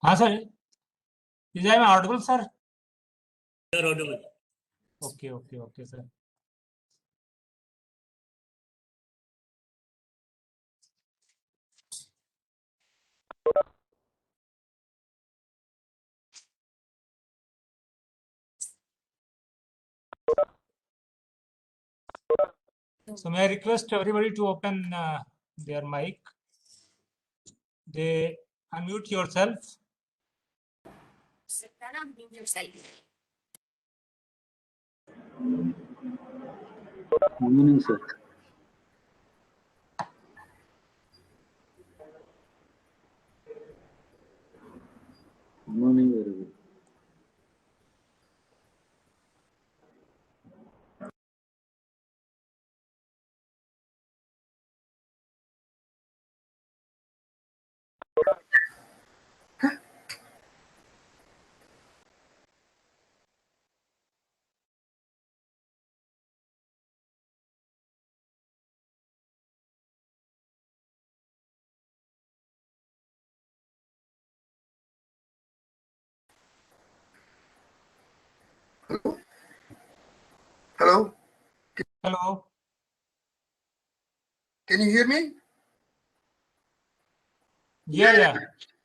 हाँ sir, is I audible, sir? You are audible. Okay, sir. So may I request everybody to open their mic. They unmute yourself. Unmute yourself. Good morning, sir. Good morning, everyone. Hello, Hello. can you hear me? Yeah.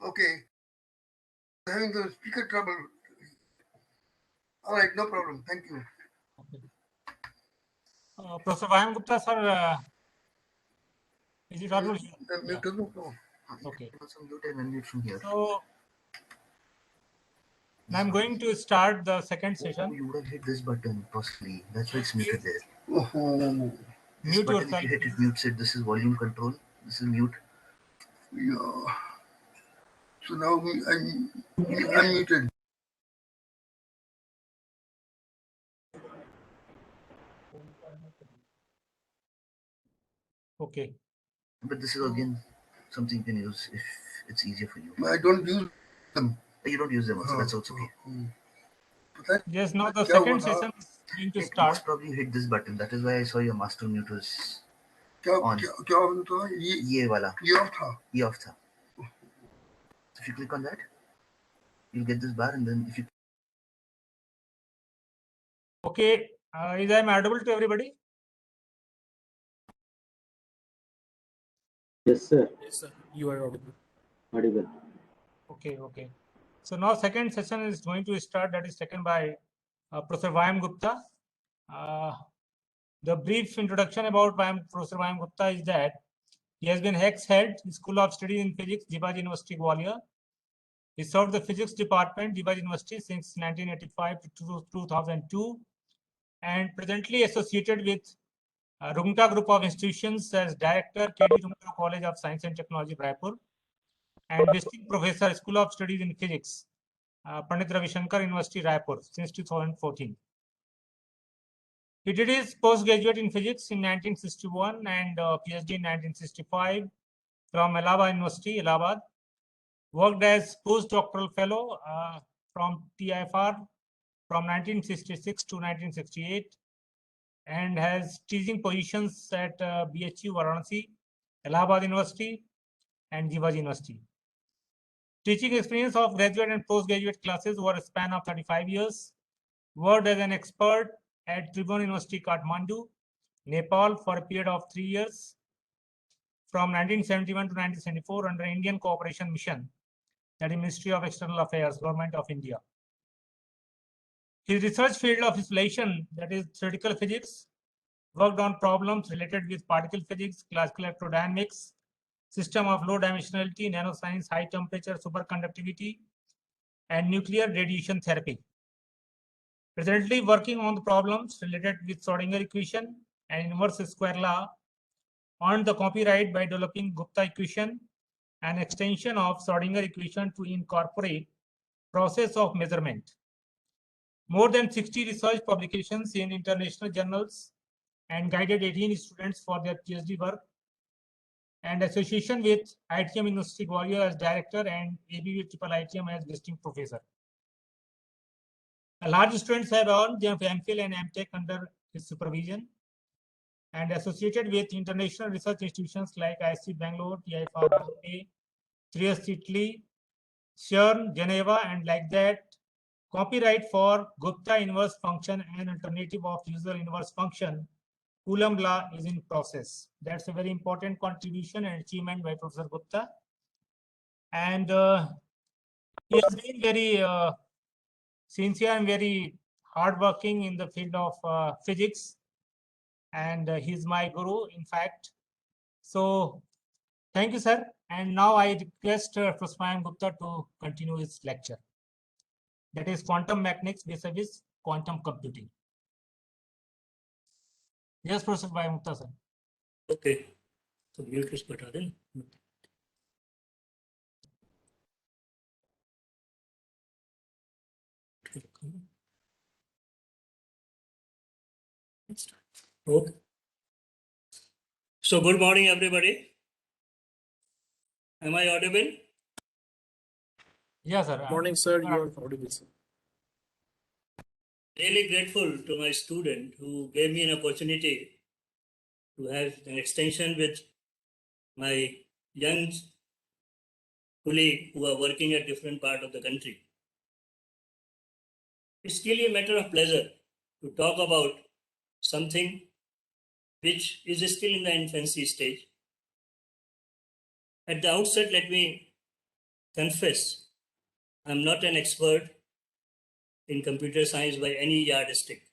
Okay, having the speaker trouble. All right, no problem. Thank you. Okay. Professor Vayam Gupta, sir, is it audible here? The mute is no. Okay. Also mute and unmute from here. So now I'm going to start the second session. You would have hit this button possibly. That's why it's muted there. This Mute button, yourself. if you hit it, mutes it. This is volume control. This is mute. Yeah. So now I'm unmuted. Okay. But this is again something you can use if it's easier for you. I don't use them. You don't use them also. That's also okay. Yes, now the second session is going to start. Most probably hit this button. That is why I saw your master mute was on. ये वाला. ये off था. If you click on that, you'll get this bar, and then if you. Okay, is I audible to everybody? Yes, sir. Yes, sir. You are audible. Audible. Okay. So now second session is going to start. That is taken by Professor Vayam Gupta. The brief introduction about Professor Vayam Gupta is that he has been ex-head School of Studies in Physics, Jibaji University, Gwalior. He served the Physics Department, Jibaji University since 1985 to 2002, and presently associated with Rungta Group of Institutions as Director, KD Rungta College of Science and Technology, Raipur, and Visiting Professor, School of Studies in Physics, Pandit Ravi Shankar University, Raipur, since 2014. He did his postgraduate in physics in 1961 and PhD in 1965 from Allahabad University, Allahabad. Worked as postdoctoral fellow from TIFR from 1966 to 1968 and has teaching positions at BHU Varanasi, Allahabad University, and Jivaji University. Teaching experience of graduate and postgraduate classes over a span of 35 years. Worked as an expert at Tribhuvan University, Kathmandu, Nepal for a period of 3 years from 1971 to 1974 under Indian Cooperation Mission, that is Ministry of External Affairs, Government of India. His research field of installation, that is theoretical physics, worked on problems related with particle physics, classical electrodynamics, system of low dimensionality, nanoscience, high temperature, superconductivity, and nuclear radiation therapy. Presently working on the problems related with Schrodinger equation and inverse square law, earned the copyright by developing Gupta equation, an extension of Schrodinger equation to incorporate process of measurement. More than 60 research publications in international journals and guided 18 students for their PhD work, and association with ITM University Gwalior as director and ABV Triple ITM as visiting professor. Large students have earned their MPhil and MTech under his supervision and associated with international research institutions like IC Bangalore, TIFR Bombay, Trieste Italy, CERN, Geneva, and like that. Copyright for Gupta inverse function and alternative of usual inverse function, Coulomb law is in process. That's a very important contribution and achievement by Professor Gupta. And he has been very sincere and very hardworking in the field of physics. And he's my guru, in fact. So thank you, sir. And now I request Professor Mayam Gupta to continue his lecture. That is quantum mechanics vis-a-vis quantum computing. Yes, Professor Mayam Gupta, sir. Okay. So mute is better then. Okay. So good morning, everybody. Am I audible? Yes, sir. Morning, sir. You are audible, sir. Really grateful to my student who gave me an opportunity to have an extension with my young colleague who are working at different part of the country. It's really a matter of pleasure to talk about something which is still in the infancy stage. At the outset, let me confess, I'm not an expert in computer science by any yardstick.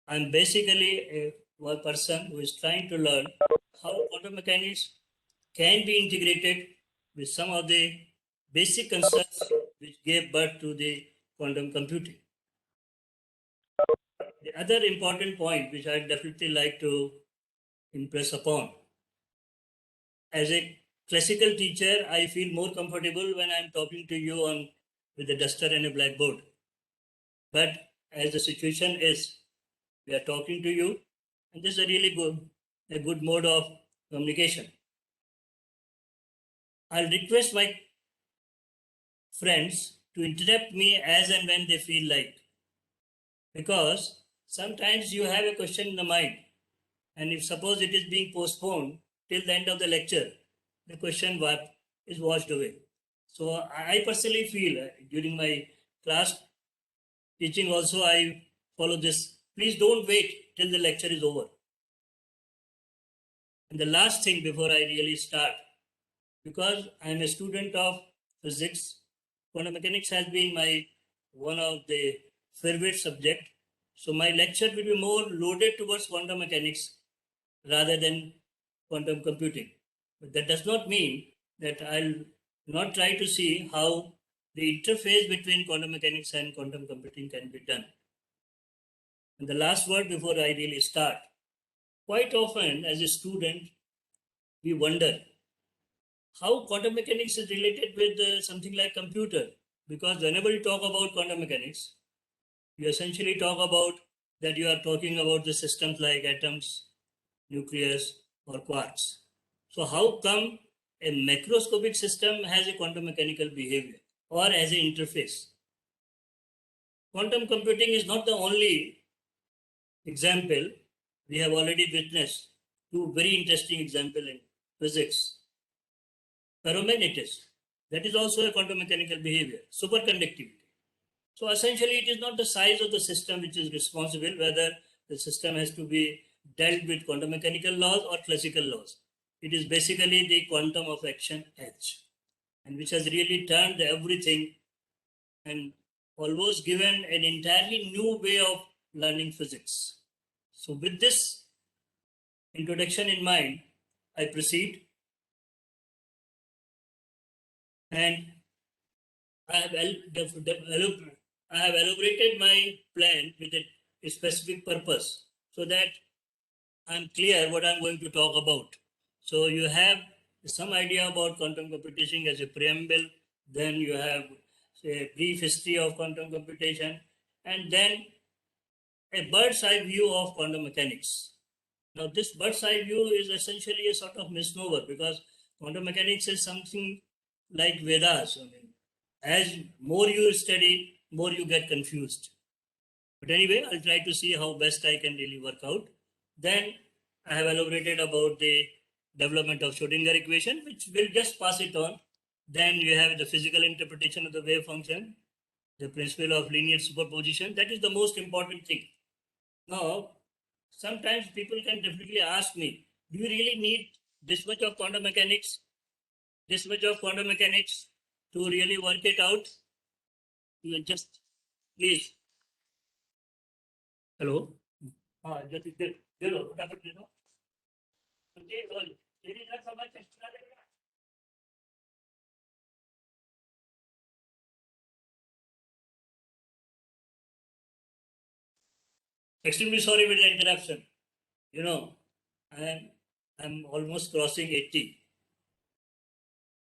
I'm basically a person who is trying to learn how quantum mechanics can be integrated with some of the basic concepts which gave birth to the quantum computing. The other important point which I'd definitely like to impress upon, as a classical teacher, I feel more comfortable when I'm talking to you on with a duster and a blackboard. But as the situation is, we are talking to you, and this is a really good mode of communication. I'll request my friends to interrupt me as and when they feel like, because sometimes you have a question in the mind, and if suppose it is being postponed till the end of the lecture, the question is washed away. So I personally feel during my class teaching also I follow this. Please don't wait till the lecture is over. And the last thing before I really start, because I am a student of physics, quantum mechanics has been my one of the favorite subject. So my lecture will be more loaded towards quantum mechanics rather than quantum computing. But that does not mean that I'll not try to see how the interface between quantum mechanics and quantum computing can be done. And the last word before I really start, quite often as a student, we wonder how quantum mechanics is related with something like computer. Because whenever you talk about quantum mechanics, you essentially talk about that you are talking about the systems like atoms, nucleus, or quarks. So how come a macroscopic system has a quantum mechanical behavior or as an interface? Quantum computing is not the only example. We have already witnessed two very interesting examples in physics. Ferromagnetics, that is also a quantum mechanical behavior. Superconductivity. So essentially it is not the size of the system which is responsible whether the system has to be dealt with quantum mechanical laws or classical laws. It is basically the quantum of action H, and which has really turned everything and almost given an entirely new way of learning physics. So with this introduction in mind, I proceed. And I have elaborated my plan with a specific purpose so that I'm clear what I'm going to talk about. So you have some idea about quantum computation as a preamble, then you have a brief history of quantum computation, and then a bird's eye view of quantum mechanics. Now this bird's eye view is essentially a sort of misnomer because quantum mechanics is something like Vedas. I mean, as more you study, more you get confused. But anyway, I'll try to see how best I can really work out. Then I have elaborated about the development of Schrodinger equation, which will just pass it on. Then you have the physical interpretation of the wave function, the principle of linear superposition. That is the most important thing. Now, sometimes people can definitely ask me, do you really need this much of quantum mechanics, to really work it out? You just, please. Hello? Just, extremely sorry with the interruption. You know, I'm almost crossing 80.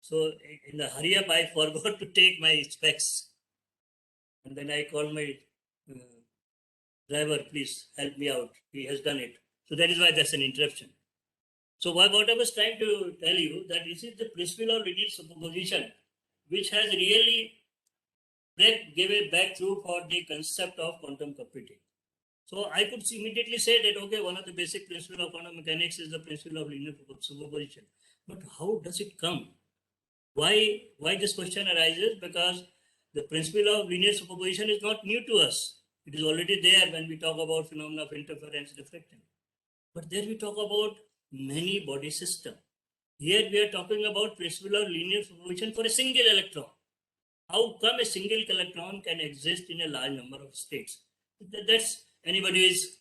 So in the hurry up, I forgot to take my specs. And then I called my driver, please help me out. He has done it. So that is why that's an interruption. So what I was trying to tell you, that this is the principle of linear superposition, which has really gave a breakthrough for the concept of quantum computing. So I could immediately say that, okay, one of the basic principles of quantum mechanics is the principle of linear superposition. But how does it come? Why this question arises? Because the principle of linear superposition is not new to us. It is already there when we talk about phenomena of interference reflection. But there we talk about many body systems. Here we are talking about principle of linear superposition for a single electron. How come a single electron can exist in a large number of states? That's anybody's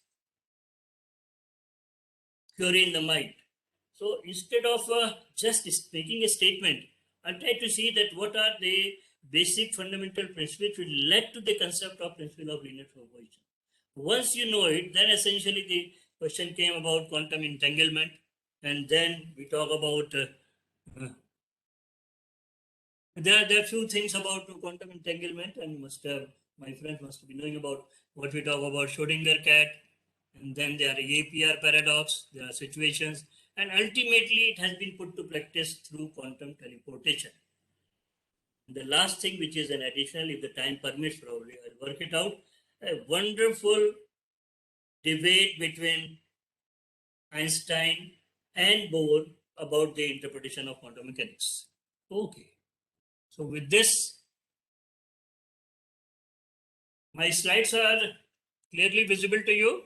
query in the mind. So instead of just making a statement, I'll try to see that what are the basic fundamental principles which led to the concept of principle of linear superposition. Once you know it, then essentially the question came about quantum entanglement, and then we talk about there are few things about quantum entanglement, and my friends must be knowing about what we talk about Schrodinger cat, and then there are APR paradox, there are situations, and ultimately it has been put to practice through quantum teleportation. And the last thing, which is an additional, if the time permits, probably I'll work it out, a wonderful debate between Einstein and Bohr about the interpretation of quantum mechanics. Okay. So with this, my slides are clearly visible to you.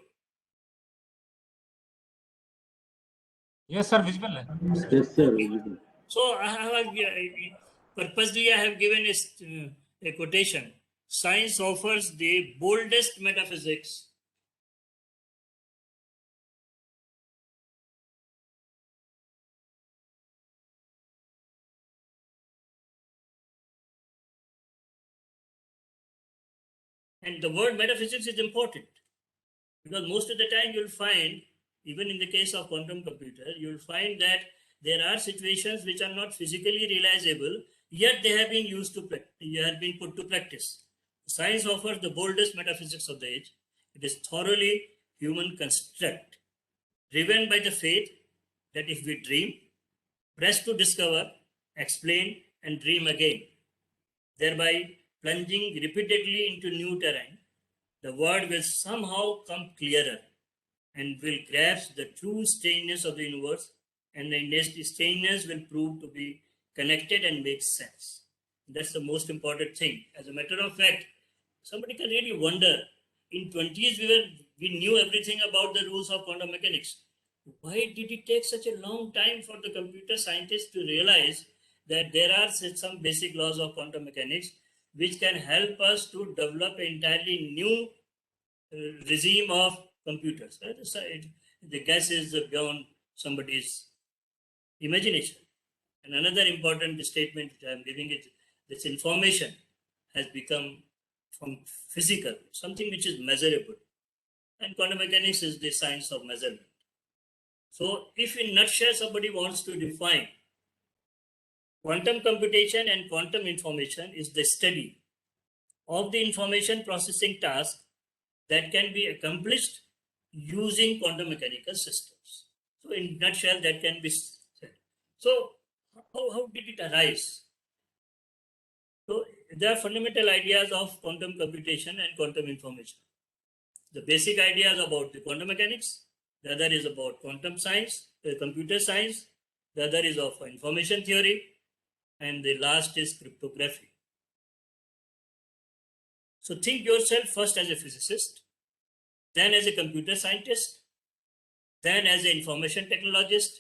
Yes, sir, visible. Yes, sir. Visible. So I have purposely I have given a quotation. Science offers the boldest metaphysics and the word metaphysics is important because most of the time you'll find, even in the case of quantum computer, you'll find that there are situations which are not physically realizable, yet they have been put to practice. Science offers the boldest metaphysics of the age. It is thoroughly human construct, driven by the faith that if we dream, press to discover, explain, and dream again, thereby plunging repeatedly into new terrain, the world will somehow come clearer and will grasp the true strangeness of the universe, and the strangeness will prove to be connected and make sense. That's the most important thing. As a matter of fact, somebody can really wonder, in 20s we knew everything about the rules of quantum mechanics. Why did it take such a long time for the computer scientists to realize that there are some basic laws of quantum mechanics which can help us to develop an entirely new regime of computers? The guess is beyond somebody's imagination. And another important statement which I am giving is this information has become from physical, something which is measurable. And quantum mechanics is the science of measurement. So if in nutshell somebody wants to define quantum computation and quantum information is the study of the information processing task that can be accomplished using quantum mechanical systems. So in nutshell, that can be said. So how did it arise? So there are fundamental ideas of quantum computation and quantum information. The basic ideas about the quantum mechanics, the other is about quantum science, computer science, the other is of information theory, and the last is cryptography. So think yourself first as a physicist, then as a computer scientist, then as an information technologist,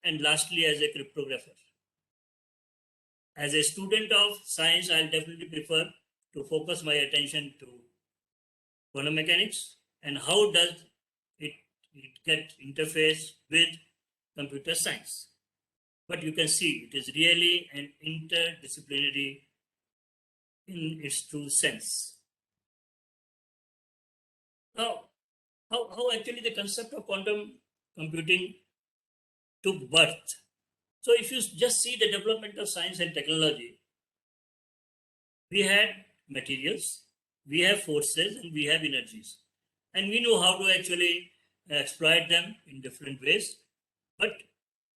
and lastly as a cryptographer. As a student of science, I'll definitely prefer to focus my attention to quantum mechanics and how does it get interface with computer science. But you can see it is really an interdisciplinary in its true sense. Now, how actually the concept of quantum computing took birth. So if you just see the development of science and technology, we had materials, we have forces, and we have energies. And we know how to actually exploit them in different ways. But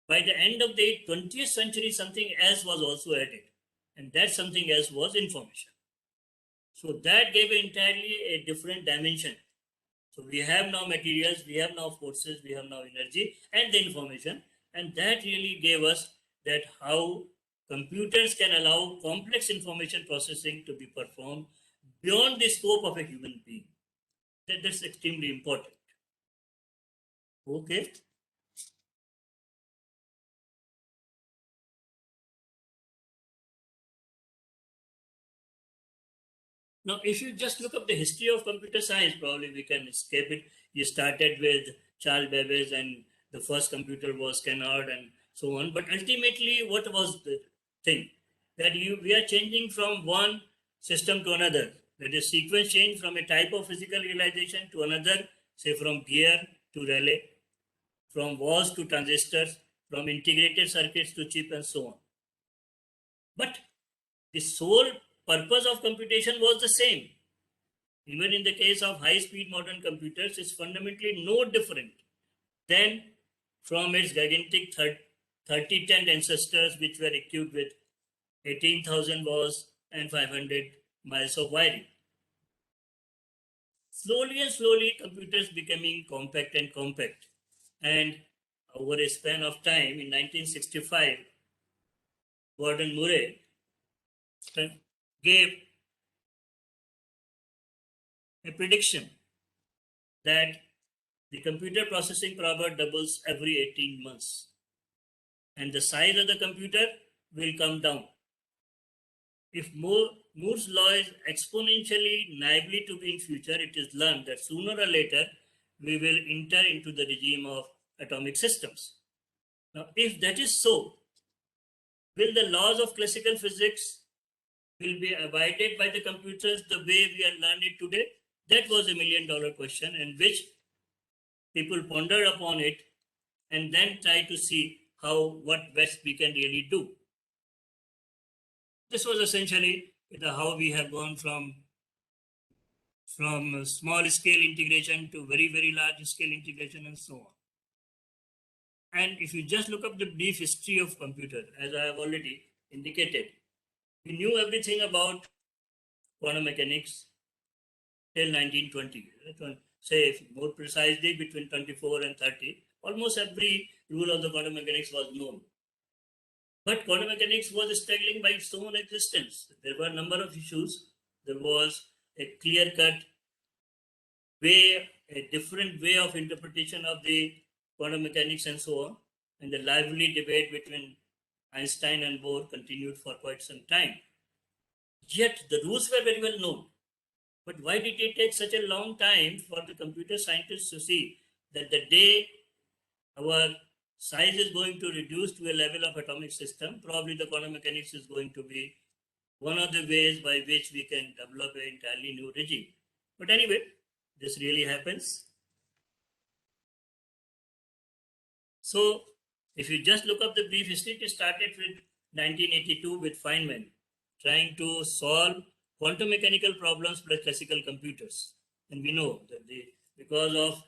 by the end of the 20th century, something else was also added. And that something else was information. So that gave entirely a different dimension. So we have now materials, we have now forces, we have now energy and the information. And that really gave us that how computers can allow complex information processing to be performed beyond the scope of a human being. That's extremely important. Okay. Now, if you just look up the history of computer science, probably we can escape it. You started with Charles Babbage and the first computer was Kennard and so on. But ultimately, what was the thing? That we are changing from one system to another. That is, sequence change from a type of physical realization to another, say from gear to relay, from walls to transistors, from integrated circuits to chip and so on. But the sole purpose of computation was the same. Even in the case of high-speed modern computers, it's fundamentally no different than from its gigantic 3010 ancestors, which were equipped with 18,000 walls and 500 miles of wiring. Slowly and slowly, computers becoming compact and compact. And over a span of time, in 1965, Gordon Murray gave a prediction that the computer processing power doubles every 18 months and the size of the computer will come down. If Moore's law is exponentially naively to be in future, it is learned that sooner or later we will enter into the regime of atomic systems. Now, if that is so, will the laws of classical physics will be abided by the computers the way we are learning it today? That was $1 million question, in which people pondered upon it and then try to see what best we can really do. This was essentially how we have gone from small scale integration to very, very large scale integration and so on. And if you just look up the brief history of computer, as I have already indicated, we knew everything about quantum mechanics till 1920. Say more precisely between 24 and 30, almost every rule of the quantum mechanics was known. But quantum mechanics was struggling by its own existence. There were a number of issues. There was a clear-cut way, a different way of interpretation of the quantum mechanics and so on. And the lively debate between Einstein and Bohr continued for quite some time. Yet the rules were very well known. But why did it take such a long time for the computer scientists to see that the day our size is going to reduce to a level of atomic system, probably the quantum mechanics is going to be one of the ways by which we can develop an entirely new regime. But anyway, this really happens. So if you just look up the brief history, it started with 1982 with Feynman trying to solve quantum mechanical problems with classical computers. And we know that because of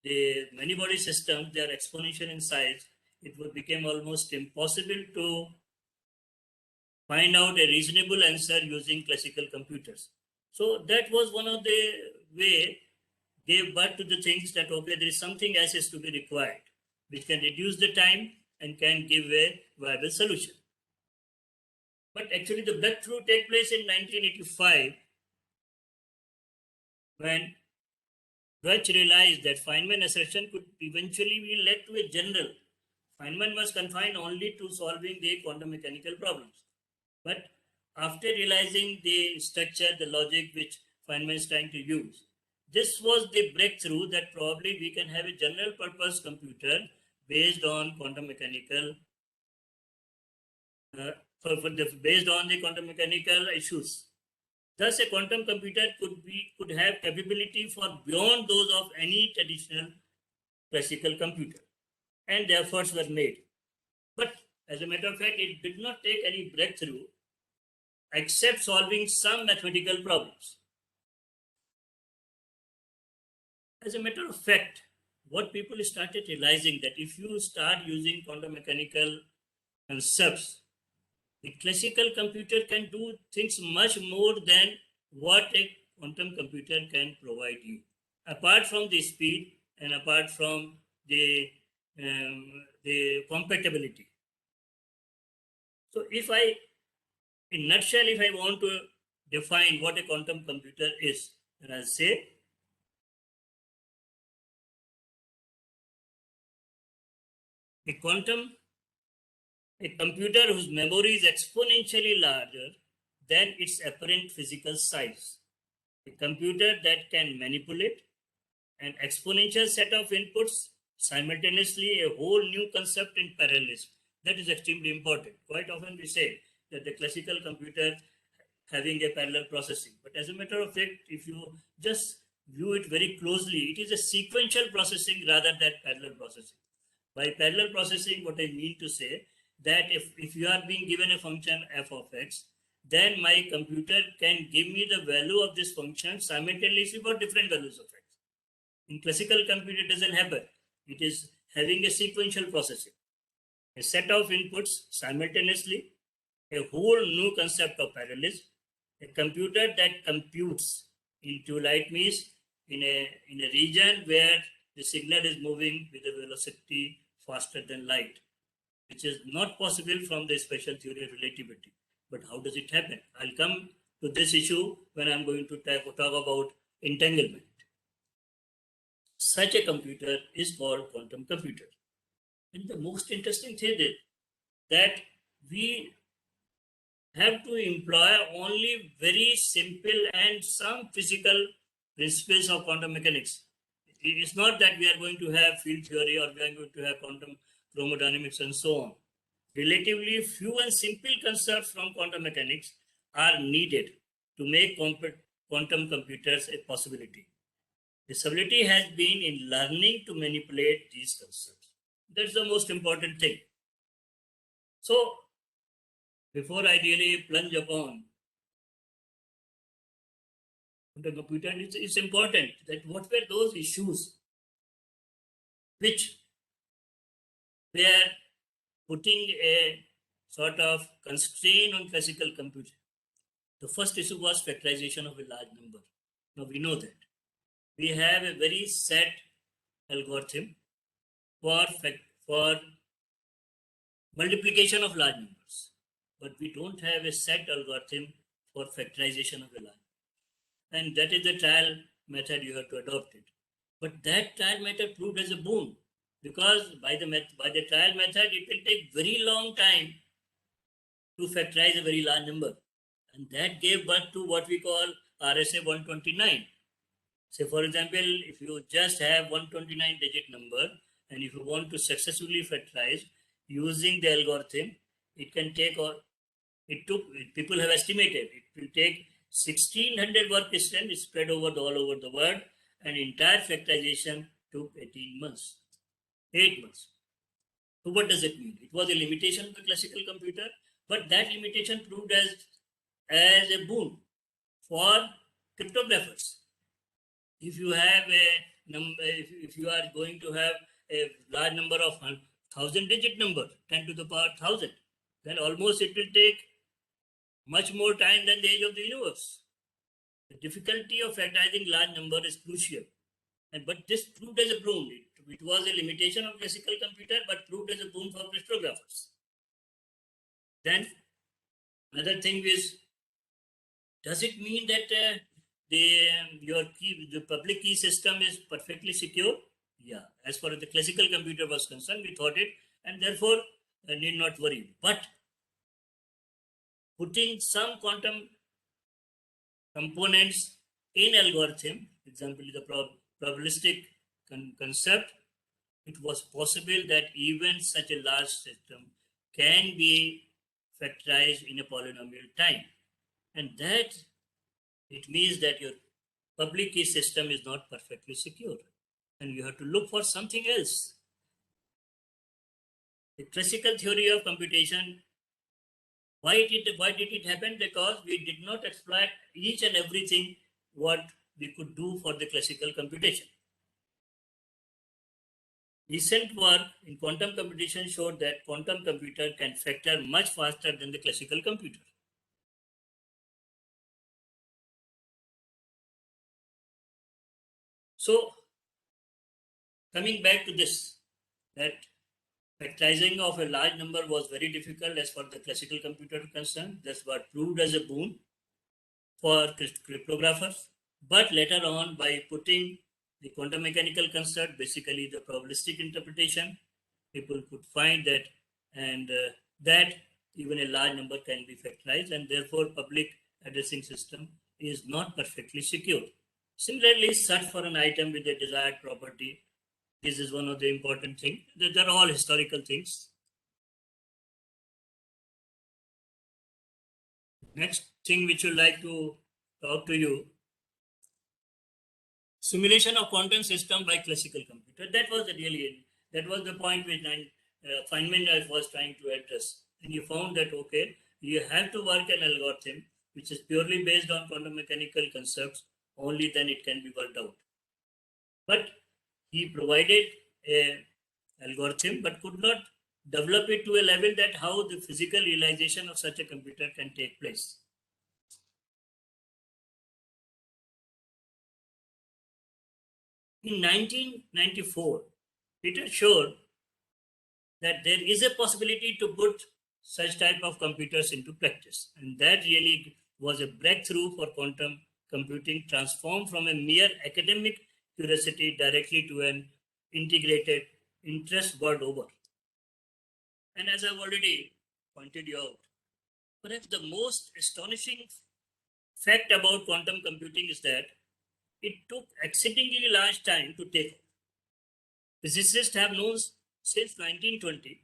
the many-body systems, they are exponential in size, it would become almost impossible to find out a reasonable answer using classical computers. So that was one of the way gave birth to the things that, okay, there is something else is to be required, which can reduce the time and can give a viable solution. But actually the breakthrough take place in 1985 when Deutsch realized that Feynman assertion could eventually be led to a general. Feynman was confined only to solving the quantum mechanical problems. But after realizing the structure, the logic which Feynman is trying to use, this was the breakthrough that probably we can have a general purpose computer based on quantum mechanical, based on the quantum mechanical issues. Thus, a quantum computer could have capability for beyond those of any traditional classical computer, and the efforts were made. But as a matter of fact, it did not take any breakthrough except solving some mathematical problems. As a matter of fact, what people started realizing that if you start using quantum mechanical concepts, the classical computer can do things much more than what a quantum computer can provide you. Apart from the speed and apart from the compatibility. So if I, in nutshell, if I want to define what a quantum computer is, then I'll say a computer whose memory is exponentially larger than its apparent physical size. A computer that can manipulate an exponential set of inputs simultaneously, a whole new concept in parallelism. That is extremely important. Quite often we say that the classical computer having a parallel processing. But as a matter of fact, if you just view it very closely, it is a sequential processing rather than parallel processing. By parallel processing, what I mean to say that if you are being given a function f of x, then my computer can give me the value of this function simultaneously for different values of x. In classical computer, it doesn't happen. It is having a sequential processing. A set of inputs simultaneously, a whole new concept of parallelism, a computer that computes into light means in a region where the signal is moving with a velocity faster than light, which is not possible from the special theory of relativity. But how does it happen? I'll come to this issue when I'm going to talk about entanglement. Such a computer is called quantum computer. And the most interesting thing is that we have to employ only very simple and some physical principles of quantum mechanics. It's not that we are going to have field theory or we are going to have quantum chromodynamics and so on. Relatively few and simple concepts from quantum mechanics are needed to make quantum computers a possibility. This ability has been in learning to manipulate these concepts. That's the most important thing. So, before I really plunge upon the computer, it's important that what were those issues which were putting a sort of constraint on classical computing. The first issue was factorization of a large number. Now we know that. We have a very set algorithm for multiplication of large numbers, but we don't have a set algorithm for factorization of a large number. And that is the trial method you have to adopt it. But that trial method proved as a boon, because by the trial method, it will take very long time to factorize a very large number. And that gave birth to what we call RSA 129. Say, for example, if you just have 129 digit number, and if you want to successfully factorize using the algorithm, it can take, or people have estimated, it will take 1600 workstations spread over all over the world, and entire factorization took 18 months, 8 months. So what does it mean? It was a limitation of the classical computer, but that limitation proved as a boon for cryptographers. If you have a number, if you are going to have a large number of 1000 digit number, 10 to the power 1000, then almost it will take much more time than the age of the universe. The difficulty of factorizing large number is crucial. But this proved as a boon. It was a limitation of classical computer, but proved as a boon for cryptographers. Then Another thing is, does it mean that the public key system is perfectly secure? Yeah, as far as the classical computer was concerned, we thought it, and therefore need not worry. But putting some quantum components in algorithm, example, the probabilistic concept, it was possible that even such a large system can be factorized in a polynomial time. And that it means that your public key system is not perfectly secure. And you have to look for something else. The classical theory of computation, why did it happen? Because we did not exploit each and everything what we could do for the classical computation. Recent work in quantum computation showed that quantum computer can factor much faster than the classical computer. So, coming back to this, that factorizing of a large number was very difficult as far as the classical computer is concerned. That's what proved as a boon for cryptographers. But later on, by putting the quantum mechanical concept, basically the probabilistic interpretation, people could find that and that even a large number can be factorized, and therefore public addressing system is not perfectly secure. Similarly, search for an item with a desired property. This is one of the important things. They're all historical things. Next thing which would like to talk to you, simulation of quantum system by classical computer. That was the point which Feynman was trying to address. And you found that, okay, you have to work an algorithm which is purely based on quantum mechanical concepts, only then it can be worked out. But he provided a algorithm but could not develop it to a level that how the physical realization of such a computer can take place. In 1994, Peter showed that there is a possibility to put such type of computers into practice. And that really was a breakthrough for quantum computing, transformed from a mere academic curiosity directly to an integrated interest world over. And as I've already pointed you out, perhaps the most astonishing fact about quantum computing is that it took exceedingly large time to take off. Physicists have known since 1920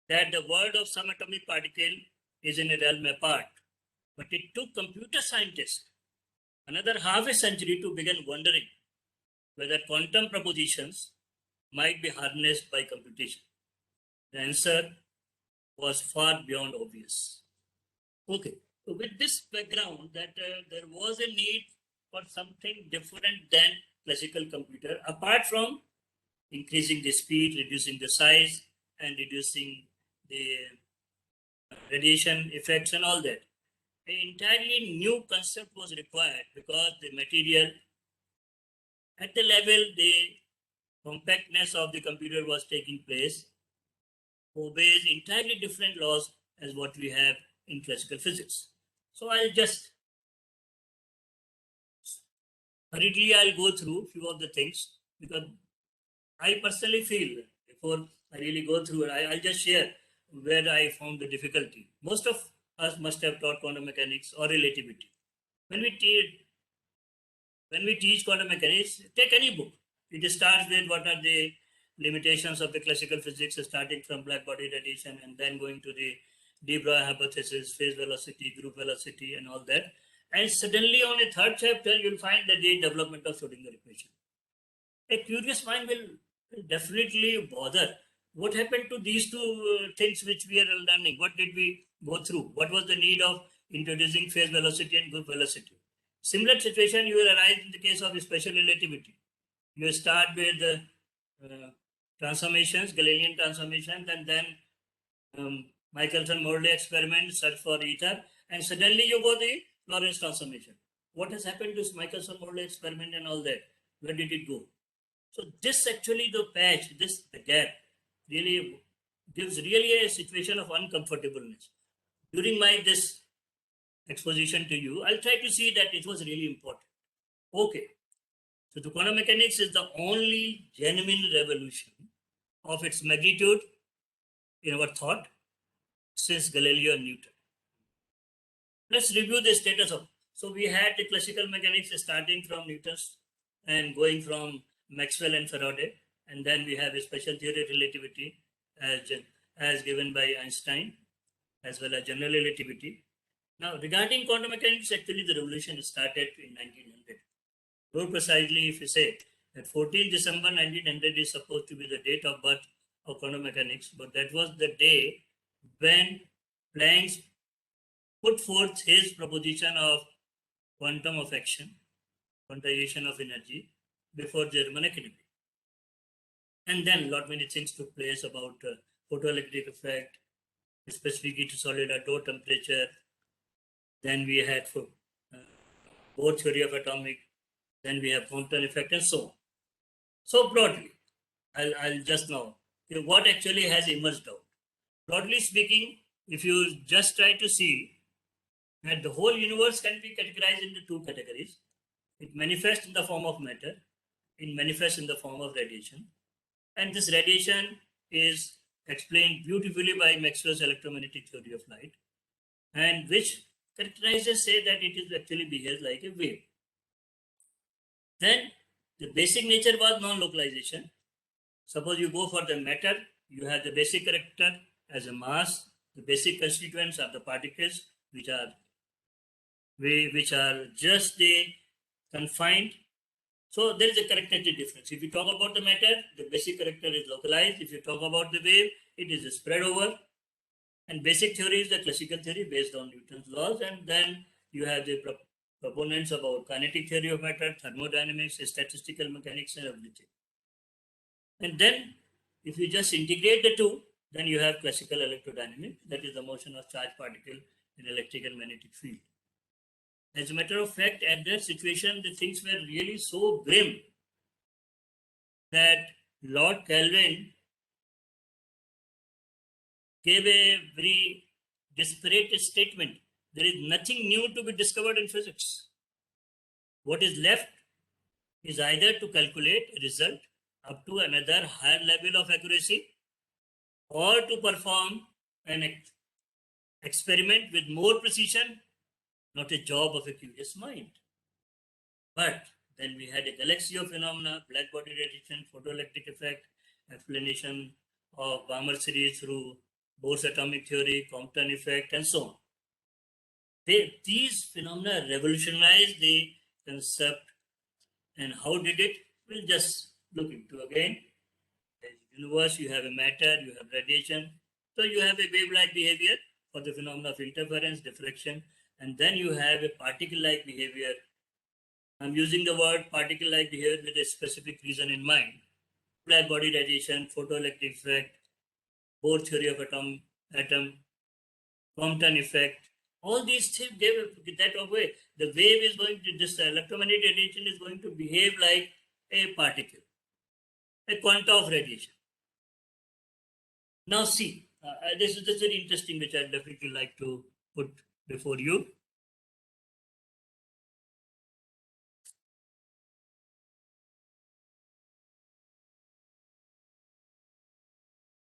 that the world of subatomic particle is in a realm apart. But it took computer scientists another half a century to begin wondering whether quantum propositions might be harnessed by computation. The answer was far beyond obvious. Okay, so with this background that there was a need for something different than classical computer, apart from increasing the speed, reducing the size, and reducing the radiation effects and all that. An entirely new concept was required because the material at the level the compactness of the computer was taking place obeys entirely different laws as what we have in classical physics. So I'll just hurriedly go through a few of the things because I personally feel before I really go through it, I'll just share where I found the difficulty. Most of us must have taught quantum mechanics or relativity. When we teach quantum mechanics, take any book. It starts with what are the limitations of the classical physics, starting from black body radiation and then going to the de Broglie hypothesis, phase velocity, group velocity, and all that. And suddenly on a third chapter, you'll find the development of Schrodinger equation. A curious mind will definitely bother. What happened to these two things which we are learning? What did we go through? What was the need of introducing phase velocity and group velocity? Similar situation you will arise in the case of special relativity. You start with the transformations, Galilean transformations, and then Michelson-Morley experiment, search for ether, and suddenly you go the Lorentz transformation. What has happened to Michelson-Morley experiment and all that? Where did it go? So this actually the patch, the gap, really gives really a situation of uncomfortableness. During this exposition to you, I'll try to see that it was really important. Okay. So the quantum mechanics is the only genuine revolution of its magnitude in our thought since Galileo and Newton. Let's review the status of. So we had the classical mechanics starting from Newton's and going from Maxwell and Faraday, and then we have a special theory of relativity as given by Einstein, as well as general relativity. Now, regarding quantum mechanics, actually the revolution started in 1900. More precisely, if you say that 14 December 1900 is supposed to be the date of birth of quantum mechanics, but that was the day when Planck put forth his proposition of quantum of action, quantization of energy, before German Academy. And then lot many things took place about photoelectric effect, specific heat to solid at low temperature. Then we had Bohr theory of atomic. Then we have Compton effect and so on. So broadly, I'll just now, what actually has emerged out. Broadly speaking, if you just try to see that the whole universe can be categorized into two categories. It manifests in the form of matter, it manifests in the form of radiation. And this radiation is explained beautifully by Maxwell's electromagnetic theory of light, and which characterizers say that it is actually behaves like a wave. Then the basic nature was non-localization. Suppose you go for the matter, you have the basic character as a mass. The basic constituents are the particles, which are just confined. So there is a characteristic difference. If you talk about the matter, the basic character is localized. If you talk about the wave, it is spread over. And basic theory is the classical theory based on Newton's laws. And then you have the proponents about kinetic theory of matter, thermodynamics, statistical mechanics, and everything. And then if you just integrate the two, then you have classical electrodynamics, that is the motion of charged particle in electric and magnetic field. As a matter of fact, at that situation, the things were really so grim that Lord Kelvin gave a very desperate statement. There is nothing new to be discovered in physics. What is left is either to calculate a result up to another higher level of accuracy, or to perform an experiment with more precision, not a job of a curious mind. But then we had a galaxy of phenomena, black body radiation, photoelectric effect, explanation of Balmer series through Bohr's atomic theory, Compton effect, and so on. These phenomena revolutionized the concept. And how did it? We'll just look into again. In the universe, you have a matter, you have radiation. So you have a wave-like behavior for the phenomena of interference, diffraction, and then you have a particle-like behavior. I'm using the word particle-like behavior with a specific reason in mind. Black body radiation, photoelectric effect, Bohr theory of atom, Compton effect. All these things gave that away. The wave is going to, this electromagnetic radiation is going to behave like a particle, a quanta of radiation. Now see, this is very interesting, which I'd definitely like to put before you.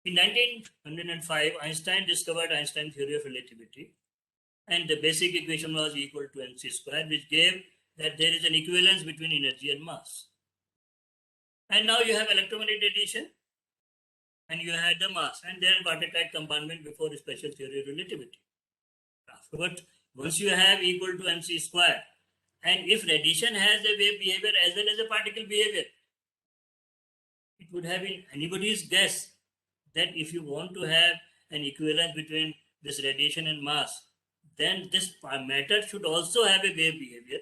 In 1905, Einstein discovered Einstein's theory of relativity, and the basic equation was equal to mc square, which gave that there is an equivalence between energy and mass. And now you have electromagnetic radiation, and you had the mass, and then watertight compartment before special theory of relativity. Afterwards, once you have equal to mc square, and if radiation has a wave behavior as well as a particle behavior, it would have been anybody's guess that if you want to have an equivalence between this radiation and mass, then this matter should also have a wave behavior.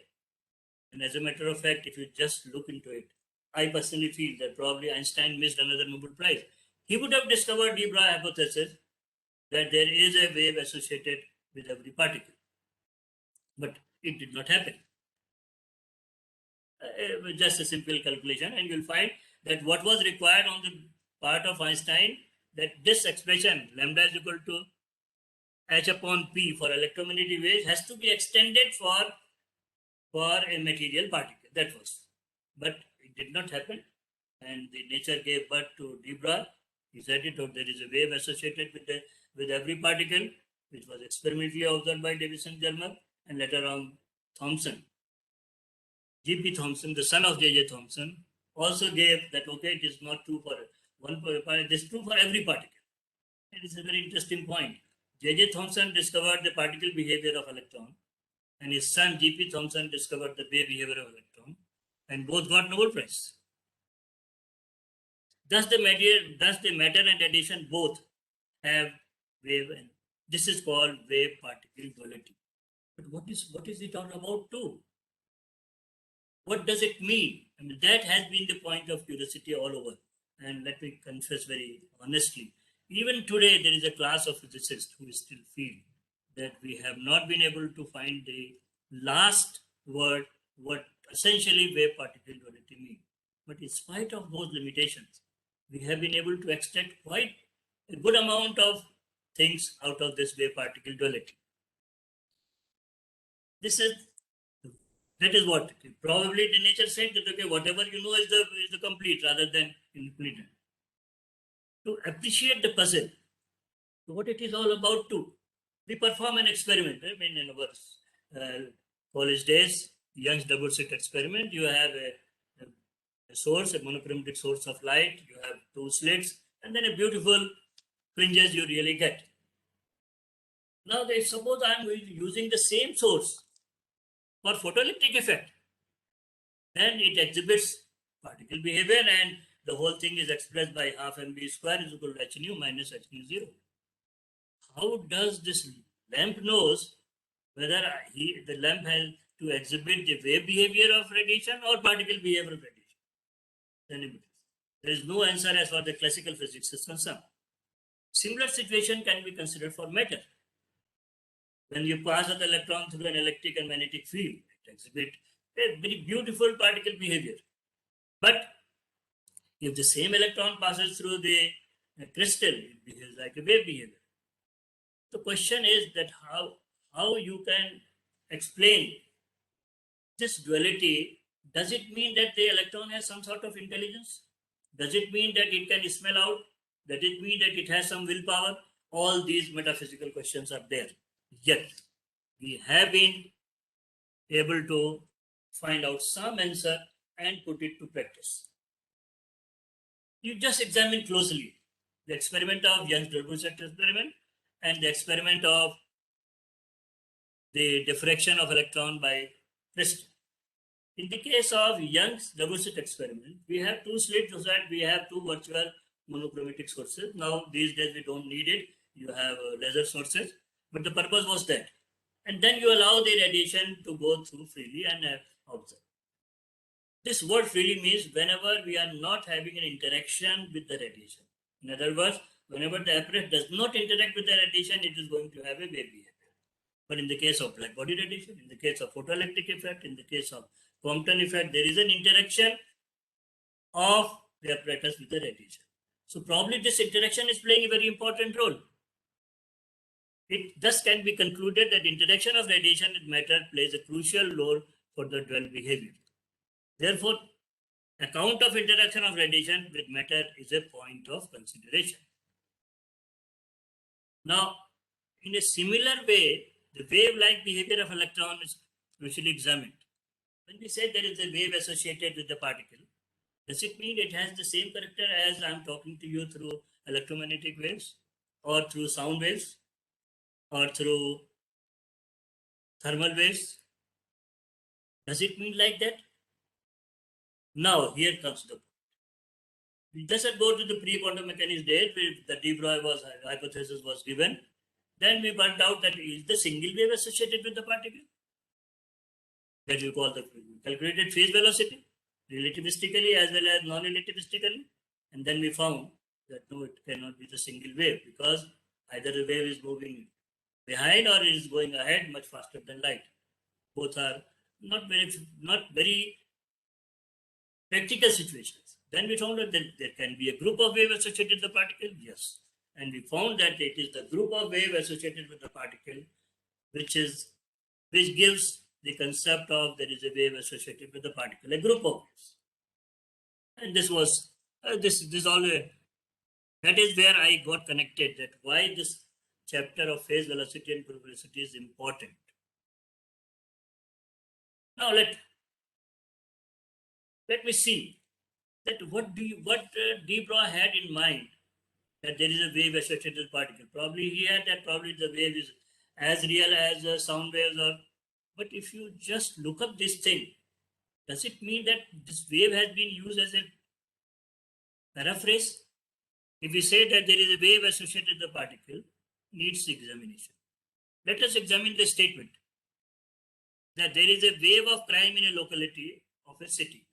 And as a matter of fact, if you just look into it, I personally feel that probably Einstein missed another Nobel Prize. He would have discovered de Broglie hypothesis that there is a wave associated with every particle. But it did not happen. Just a simple calculation, and you'll find that what was required on the part of Einstein, that this expression lambda is equal to H upon P for electromagnetic waves has to be extended for a material particle. That was. But it did not happen. And the nature gave birth to de Broglie. He said it, or there is a wave associated with every particle, which was experimentally observed by Davison Germer and later on Thomson. G.P. Thomson, the son of J.J. Thomson, also gave that, okay, it is not true for one particle, it is true for every particle. It is a very interesting point. J.J. Thomson discovered the particle behavior of electron, and his son G.P. Thomson discovered the wave behavior of electron, and both got Nobel Prize. Thus the matter and radiation both have wave, and this is called wave particle duality. But what is it all about too? What does it mean? I mean, that has been the point of curiosity all over. And let me confess very honestly, even today there is a class of physicists who still feel that we have not been able to find the last word, what essentially wave particle duality means. But in spite of those limitations, we have been able to extract quite a good amount of things out of this wave particle duality. That is what probably the nature said that, okay, whatever you know is the complete rather than incomplete. To appreciate the puzzle, what it is all about too, we perform an experiment. I mean, in our college days, Young's double slit experiment, you have a source, a monochromatic source of light, you have two slits, and then a beautiful fringes you really get. Now, suppose I am using the same source for photoelectric effect, then it exhibits particle behavior, and the whole thing is expressed by half mv square is equal to h nu minus h nu 0. How does this lamp knows whether the lamp has to exhibit the wave behavior of radiation or particle behavior of radiation? There is no answer as far as the classical physics is concerned. Similar situation can be considered for matter. When you pass an electron through an electric and magnetic field, it exhibits a very beautiful particle behavior. But if the same electron passes through the crystal, it behaves like a wave behavior. The question is that how you can explain this duality. Does it mean that the electron has some sort of intelligence? Does it mean that it can smell out? Does it mean that it has some willpower? All these metaphysical questions are there. Yet, we have been able to find out some answer and put it to practice. You just examine closely the experiment of Young's double slit experiment and the experiment of the diffraction of electron by crystal. In the case of Young's double slit experiment, we have two slits so that we have two virtual monochromatic sources. Now, these days we don't need it. You have laser sources. But the purpose was that. And then you allow the radiation to go through freely and observe. This word freely means whenever we are not having an interaction with the radiation. In other words, whenever the apparatus does not interact with the radiation, it is going to have a wave behavior. But in the case of black body radiation, in the case of photoelectric effect, in the case of Compton effect, there is an interaction of the apparatus with the radiation. So probably this interaction is playing a very important role. It thus can be concluded that interaction of radiation with matter plays a crucial role for the dual behavior. Therefore, account of interaction of radiation with matter is a point of consideration. Now, in a similar way, the wave-like behavior of electron is crucially examined. When we say there is a wave associated with the particle, does it mean it has the same character as I am talking to you through electromagnetic waves or through sound waves or through thermal waves? Does it mean like that? Now, here comes the point. We just go to the pre-quantum mechanics date where the de Broglie hypothesis was given. Then we worked out that is the single wave associated with the particle. That we call the calculated phase velocity, relativistically as well as non-relativistically. And then we found that no, it cannot be the single wave because either the wave is moving behind or it is going ahead much faster than light. Both are not very practical situations. Then we found that there can be a group of wave associated with the particle. Yes. And we found that it is the group of wave associated with the particle which gives the concept of there is a wave associated with the particle, a group of waves. And this was this all that is where I got connected, that why this chapter of phase velocity and group velocity is important. Now let me see that what de Broglie had in mind, that there is a wave associated with particle. Probably he had that probably the wave is as real as sound waves are. But if you just look up this thing, does it mean that this wave has been used as a paraphrase? If we say that there is a wave associated with the particle, needs examination. Let us examine the statement that there is a wave of crime in a locality of a city.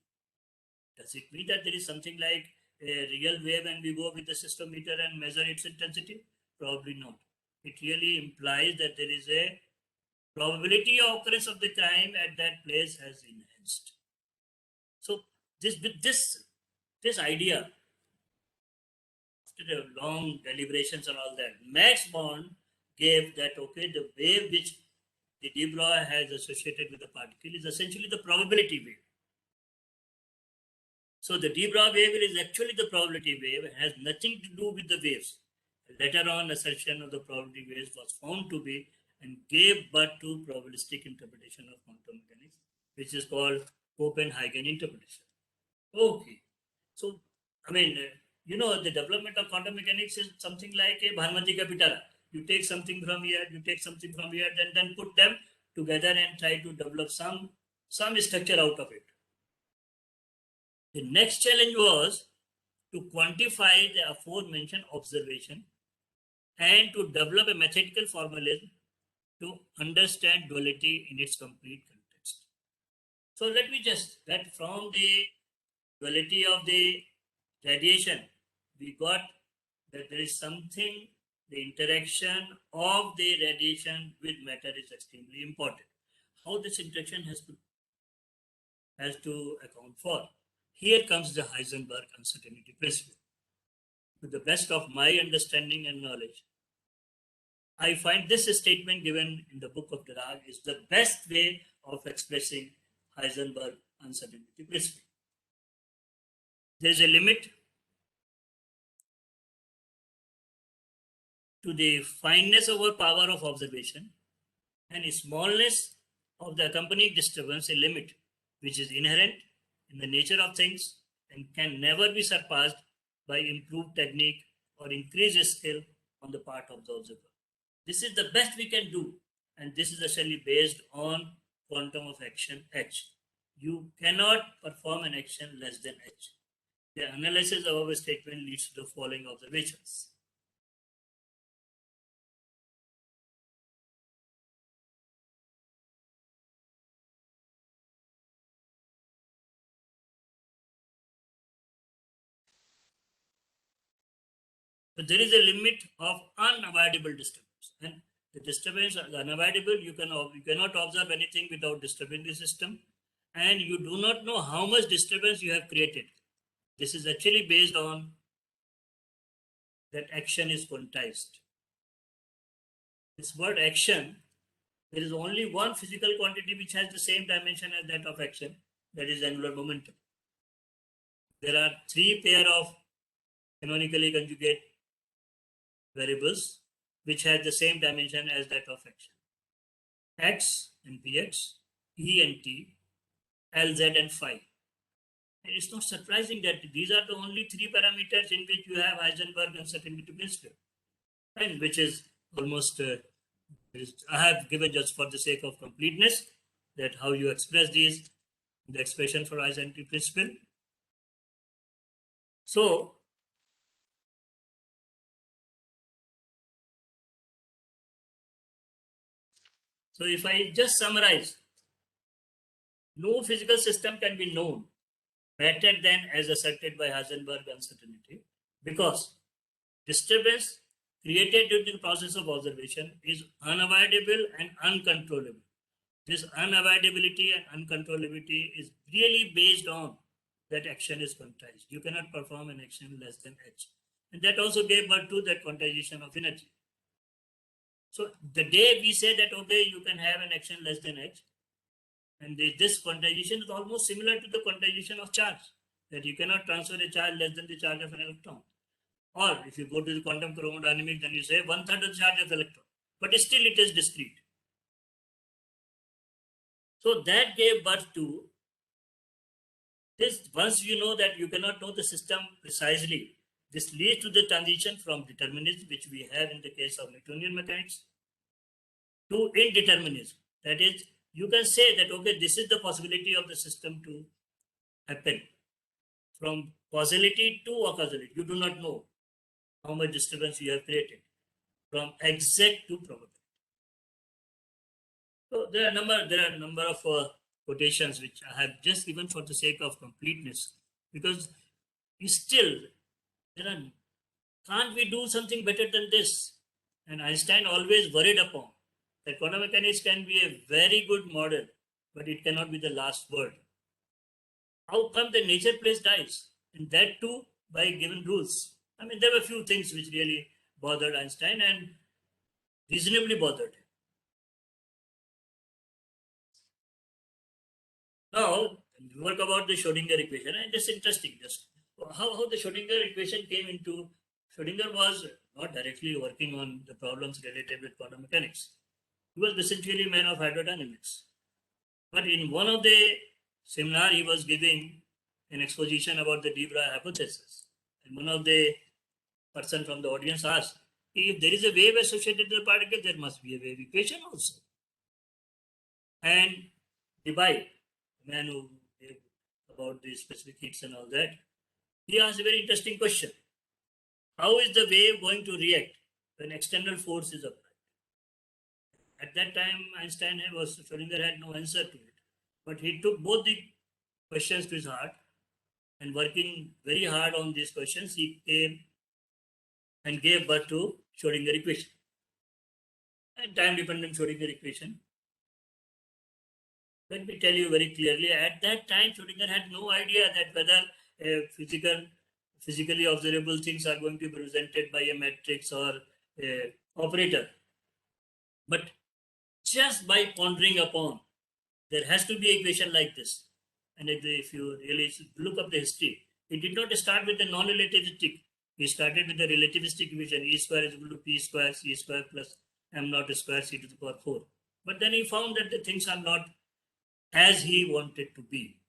Does it mean that there is something like a real wave and we go with the systometer and measure its intensity? Probably not. It really implies that there is a probability of occurrence of the crime at that place has enhanced. So this idea, after long deliberations and all that, Max Born gave that, okay, the wave which the de Broglie has associated with the particle is essentially the probability wave. So the de Broglie wave is actually the probability wave. It has nothing to do with the waves. Later on, assertion of the probability waves was found to be and gave birth to probabilistic interpretation of quantum mechanics, which is called Copenhagen interpretation. Okay. So, I mean, the development of quantum mechanics is something like a Bhanmati ka pitara. You take something from here, you take something from here, then put them together and try to develop some structure out of it. The next challenge was to quantify the aforementioned observation and to develop a mathematical formalism to understand duality in its complete context. So let me just, that from the duality of the radiation, we got that there is something, the interaction of the radiation with matter is extremely important. How this interaction has to account for. Here comes the Heisenberg uncertainty principle. To the best of my understanding and knowledge, I find this statement given in the book of Dirac is the best way of expressing Heisenberg uncertainty principle. There is a limit to the fineness over power of observation and smallness of the accompanying disturbance, a limit which is inherent in the nature of things and can never be surpassed by improved technique or increased skill on the part of the observer. This is the best we can do, and this is essentially based on quantum of action h. You cannot perform an action less than h. The analysis of our statement leads to the following observations. So there is a limit of unavoidable disturbance, and the disturbance is unavoidable. You cannot observe anything without disturbing the system, and you do not know how much disturbance you have created. This is actually based on that action is quantized. This word action, there is only one physical quantity which has the same dimension as that of action, that is angular momentum. There are three pair of canonically conjugate variables which have the same dimension as that of action. X and px, E and t, Lz and phi. And it's not surprising that these are the only three parameters in which you have Heisenberg uncertainty principle, and which is almost, I have given just for the sake of completeness, that how you express these, the expression for Heisenberg principle. So if I just summarize, no physical system can be known better than as asserted by Heisenberg uncertainty, because disturbance created during the process of observation is unavoidable and uncontrollable. This unavoidability and uncontrollability is really based on that action is quantized. You cannot perform an action less than h. And that also gave birth to that quantization of energy. So the day we say that, okay, you can have an action less than h, and this quantization is almost similar to the quantization of charge, that you cannot transfer a charge less than the charge of an electron. Or if you go to the quantum chromodynamics, then you say 1/3 of the charge of electron, but still it is discrete. So that gave birth to this. Once you know that you cannot know the system precisely, this leads to the transition from determinism, which we have in the case of Newtonian mechanics, to indeterminism. That is, you can say that, okay, this is the possibility of the system to happen. From causality to causality, you do not know how much disturbance you have created. From exact to probability. So there are a number of quotations which I have just given for the sake of completeness, because still can't we do something better than this? And Einstein always worried upon that quantum mechanics can be a very good model, but it cannot be the last word. How come the nature plays dice? And that too by given rules. I mean, there were a few things which really bothered Einstein and reasonably bothered him. Now, work about the Schrodinger equation, and it's interesting just how the Schrodinger equation came into. Schrodinger was not directly working on the problems related with quantum mechanics. He was essentially a man of hydrodynamics. But in one of the seminar, he was giving an exposition about the de Broglie hypothesis. And one of the person from the audience asked, if there is a wave associated with the particle, there must be a wave equation also. And Debye, the man who gave about the specific heats and all that, he asked a very interesting question. How is the wave going to react when external force is applied? At that time, Schrodinger had no answer to it. But he took both the questions to his heart, and working very hard on these questions, he came and gave birth to Schrodinger equation. And time-dependent Schrodinger equation. Let me tell you very clearly, at that time, Schrodinger had no idea that whether physically observable things are going to be presented by a matrix or a operator. But just by pondering upon, there has to be an equation like this. And if you really look up the history, it did not start with the non-relativistic. He started with the relativistic equation, E square is equal to P square, C square plus M naught square, C to the power 4. But then he found that the things are not as he wanted to be.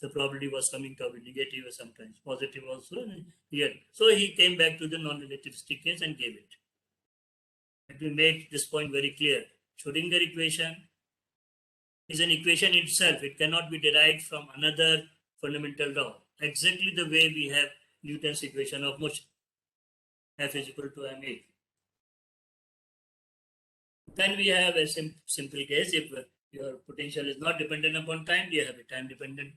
The probability was coming to be negative or sometimes positive also here. So he came back to the non-relativistic case and gave it. Let me make this point very clear. Schrodinger equation is an equation itself. It cannot be derived from another fundamental law. Exactly the way we have Newton's equation of motion. F is equal to ma. Then we have a simple case. If your potential is not dependent upon time, you have a time-dependent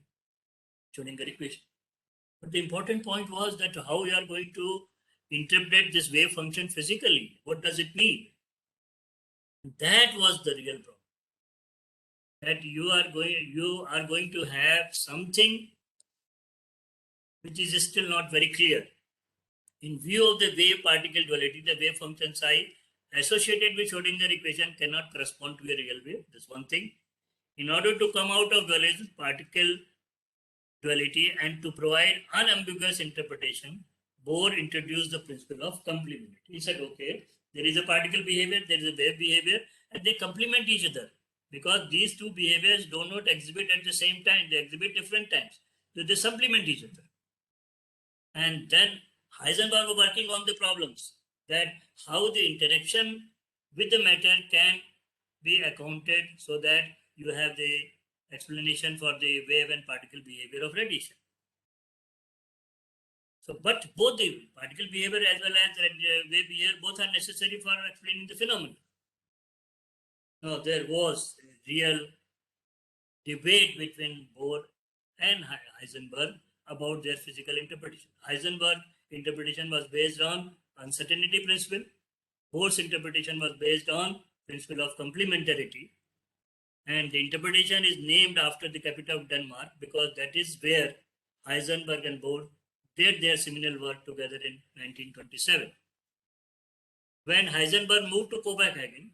Schrodinger equation. But the important point was that how you are going to interpret this wave function physically. What does it mean? That was the real problem. That you are going to have something which is still not very clear. In view of the wave particle duality, the wave function psi associated with Schrodinger equation cannot correspond to a real wave. That's one thing. In order to come out of dualism, particle duality, and to provide unambiguous interpretation, Bohr introduced the principle of complementarity. He said, okay, there is a particle behavior, there is a wave behavior, and they complement each other. Because these two behaviors do not exhibit at the same time, they exhibit different times. So they supplement each other. And then Heisenberg was working on the problems that how the interaction with the matter can be accounted so that you have the explanation for the wave and particle behavior of radiation. So, but both the particle behavior as well as wave behavior both are necessary for explaining the phenomenon. Now, there was a real debate between Bohr and Heisenberg about their physical interpretation. Heisenberg's interpretation was based on uncertainty principle. Bohr's interpretation was based on principle of complementarity. And the interpretation is named after the capital of Denmark because that is where Heisenberg and Bohr did their seminal work together in 1927. when Heisenberg moved to Copenhagen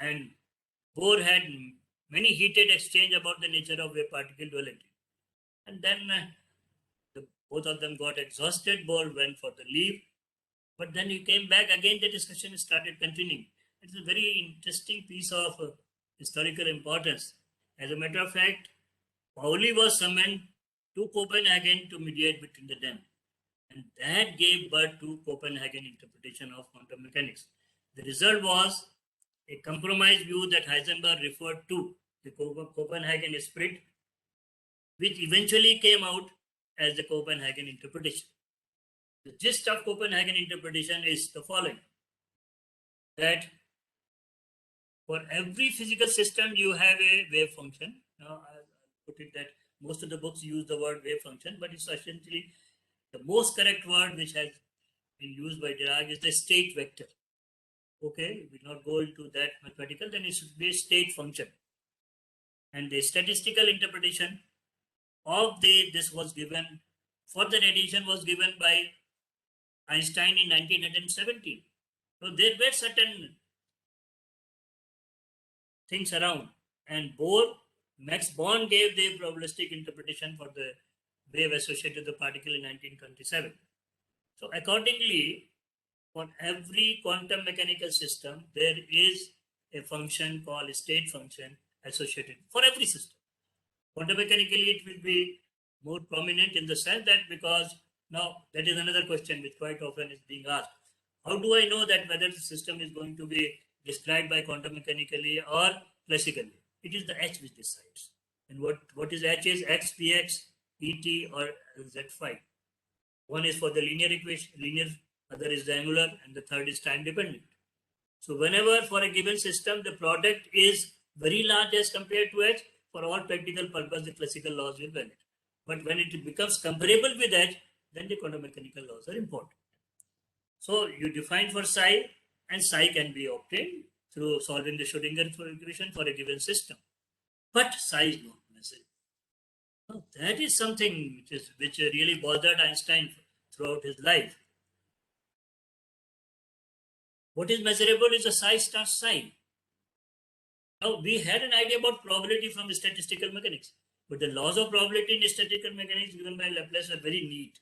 and Bohr had many heated exchange about the nature of wave-particle duality. And then both of them got exhausted. Bohr went for the leave, but then he came back again. The discussion started continuing. It's a very interesting piece of historical importance. As a matter of fact, Pauli was summoned to Copenhagen to mediate between them, and that gave birth to Copenhagen interpretation of quantum mechanics. The result was a compromise view that Heisenberg referred to, the Copenhagen spirit, which eventually came out as the Copenhagen interpretation. The gist of Copenhagen interpretation is the following: that for every physical system, you have a wave function. Now, I'll put it that most of the books use the word wave function, but it's essentially the most correct word which has been used by Dirac is the state vector. Okay, we will not go into that mathematical, then it should be a state function. And the statistical interpretation of this was given, for the radiation was given by Einstein in 1970. So there were certain things around, and Max Born gave the probabilistic interpretation for the wave associated with the particle in 1927. So accordingly, for every quantum mechanical system, there is a function called a state function associated for every system. Quantum mechanically, it will be more prominent in the sense that, because now that is another question which quite often is being asked. How do I know that whether the system is going to be described by quantum mechanically or classically? It is the H which decides. And what is H is X, Px, Et or Z5. One is for the linear equation, other is the angular, and the third is time dependent. So whenever for a given system, the product is very large as compared to H, for all practical purpose, the classical laws will valid. But when it becomes comparable with H, then the quantum mechanical laws are important. So you define for psi, and psi can be obtained through solving the Schrodinger equation for a given system. But psi is not measurable. Now, that is something which really bothered Einstein throughout his life. What is measurable is a psi star psi. Now, we had an idea about probability from statistical mechanics, but the laws of probability in statistical mechanics given by Laplace are very neat.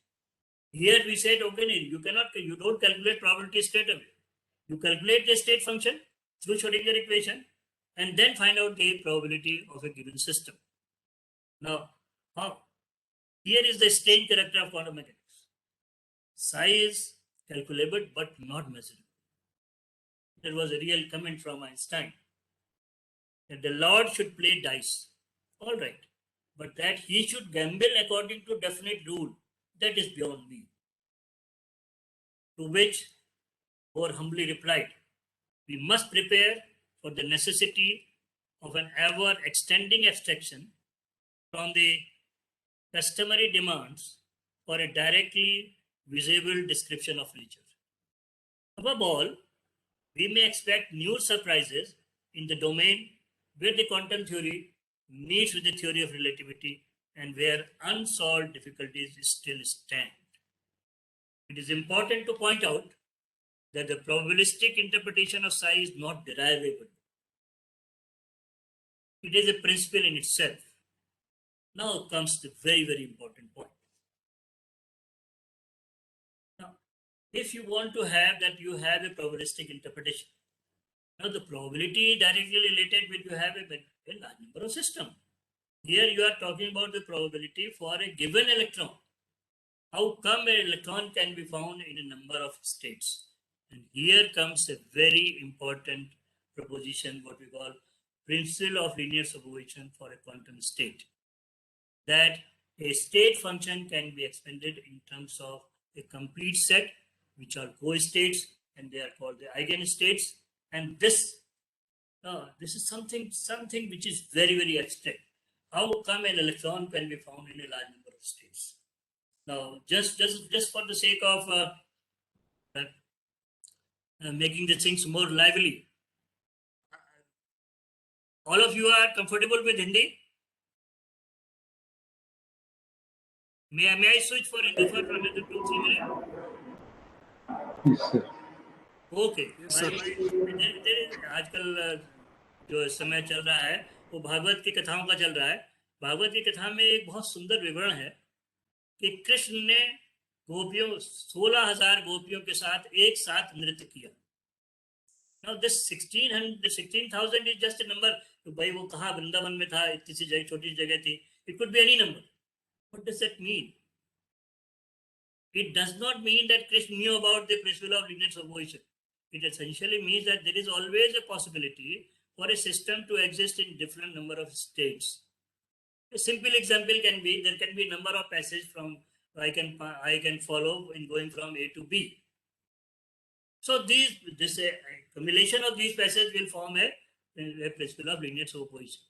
Here we said, okay, you don't calculate probability straight away. You calculate the state function through Schrodinger equation and then find out the probability of a given system. Now, how? Here is the strange character of quantum mechanics. Psi is calculable but not measurable. There was a real comment from Einstein that the Lord should play dice. All right. But that he should gamble according to definite rule, that is beyond me. To which Bohr humbly replied, we must prepare for the necessity of an ever-extending abstraction from the customary demands for a directly visible description of nature. Above all, we may expect new surprises in the domain where the quantum theory meets with the theory of relativity and where unsolved difficulties still stand. It is important to point out that the probabilistic interpretation of psi is not derivable. It is a principle in itself. Now comes the very, very important point. Now, if you want to have that, you have a probabilistic interpretation. Now, the probability directly related with you have a large number of systems. Here you are talking about the probability for a given electron. How come an electron can be found in a number of states? And here comes a very important proposition, what we call principle of linear superposition for a quantum state. That a state function can be expanded in terms of a complete set, which are co-states, and they are called the eigenstates. And this is something which is very, very abstract. How come an electron can be found in a large number of states? Now, just for the sake of making the things more lively, all of you are comfortable with Hindi? May I switch for Hindi for another 2-3 minutes? Yes, sir. Okay आजकल जो समय चल रहा है वो भागवत की कथाओं का चल रहा है। भागवत की कथा में एक बहुत सुंदर विवरण है कि कृष्ण ने गोपियों 16,000 गोपियों के साथ एक साथ नृत्य किया। Now this 16,000 is just a number. तो भाई वो कहाँ वृंदावन में था, इतनी सी जगह, छोटी जगह थी. It could be any number. What does that mean? It does not mean that Krishna knew about the principle of linear subvolution. It essentially means that there is always a possibility for a system to exist in different number of states. A simple example can be there can be number of passages from I can follow in going from A to B. So this combination of these passages will form a principle of linear superposition.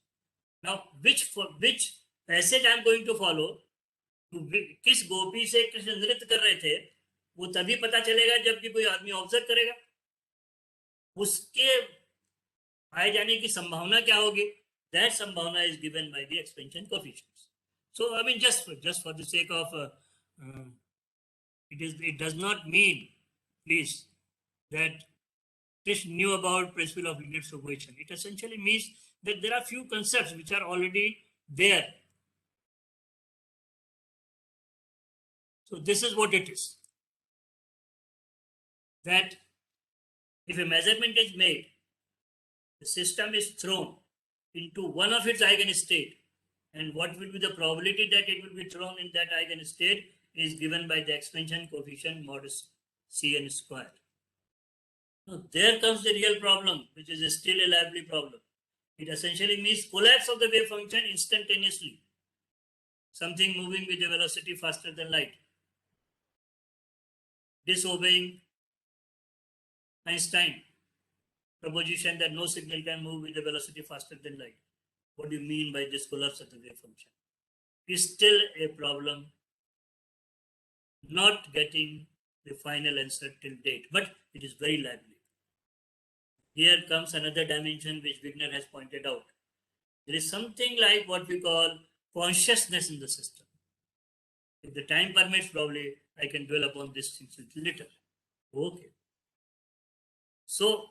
Now, which passage I am going to follow, किस गोपी से कृष्ण नृत्य कर रहे थे, वो तभी पता चलेगा जबकि कोई आदमी ऑब्जर्व करेगा। उसके पाए जाने की संभावना क्या होगी? That संभावना is given by the expansion coefficients. So I mean just for the sake of it does not mean, please, that Krishna knew about principle of linear superposition. It essentially means that there are few concepts which are already there. So this is what it is. That if a measurement is made, the system is thrown into one of its eigenstate, and what will be the probability that it will be thrown in that eigenstate is given by the expansion coefficient modulus Cn square. Now there comes the real problem, which is still a lively problem. It essentially means collapse of the wave function instantaneously. Something moving with a velocity faster than light, disobeying Einstein proposition that no signal can move with a velocity faster than light. What do you mean by this collapse of the wave function? Is still a problem, not getting the final answer till date, but it is very lively. Here comes another dimension which Wigner has pointed out. There is something like what we call consciousness in the system. If the time permits, probably I can dwell upon this things a little later. Okay. So,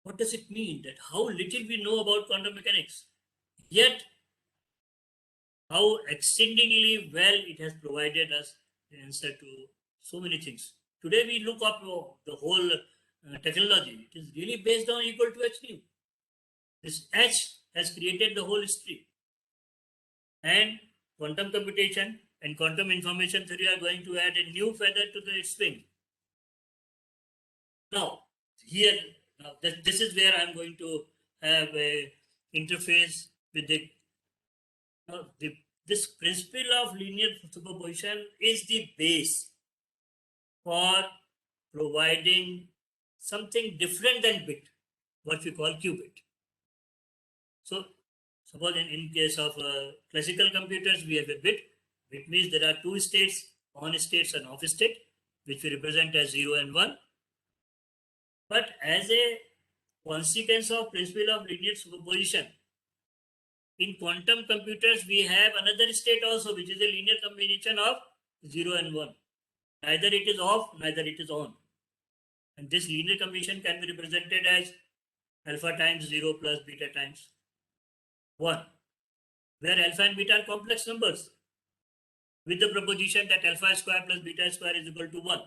what does it mean that how little we know about quantum mechanics, yet how exceedingly well it has provided us the answer to so many things. Today we look up the whole technology. It is really based on equal to h nu. This h has created the whole history. And quantum computation and quantum information theory are going to add a new feather to the swing. Now, this is where I'm going to have a interface with this principle of linear superposition is the base for providing something different than bit, what we call qubit. So, suppose in case of classical computers, we have a bit. Bit means there are two states, on states and off state, which we represent as 0 and 1. But as a consequence of principle of linear superposition, in quantum computers, we have another state also, which is a linear combination of 0 and 1. Neither it is off, neither it is on. And this linear combination can be represented as alpha times 0 plus beta times 1, where alpha and beta are complex numbers with the proposition that alpha square plus beta square is equal to 1.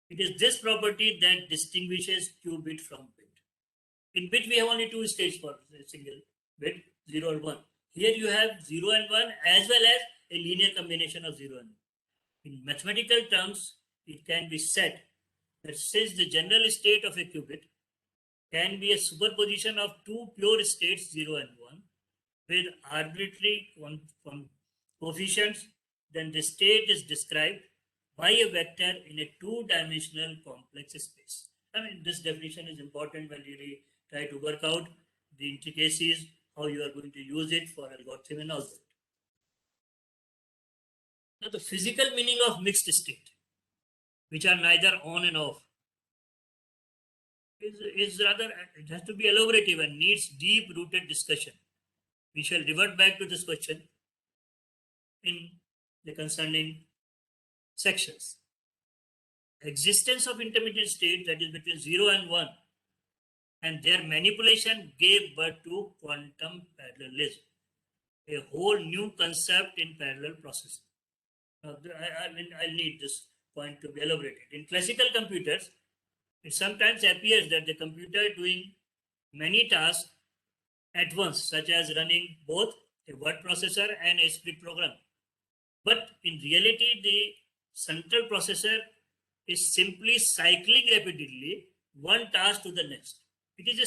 It is this property that distinguishes qubit from bit. In bit, we have only two states for a single bit, 0 and 1. Here you have 0 and 1 as well as a linear combination of 0 and 1. In mathematical terms, it can be said that since the general state of a qubit can be a superposition of two pure states, 0 and 1, with arbitrary coefficients, then the state is described by a vector in a two-dimensional complex space. I mean, this definition is important when you really try to work out the intricacies, how you are going to use it for algorithm and all that. Now, the physical meaning of mixed state, which are neither on and off, is rather, it has to be elaborative and needs deep-rooted discussion. We shall revert back to this question in the concerning sections. existence of intermediate state, that is between 0 and 1, and their manipulation gave birth to quantum parallelism, a whole new concept in parallel processing. Now, I'll need this point to be elaborated. In classical computers, it sometimes appears that the computer doing many tasks at once, such as running both a word processor and a split program. But in reality, the central processor is simply cycling repeatedly one task to the next. It is a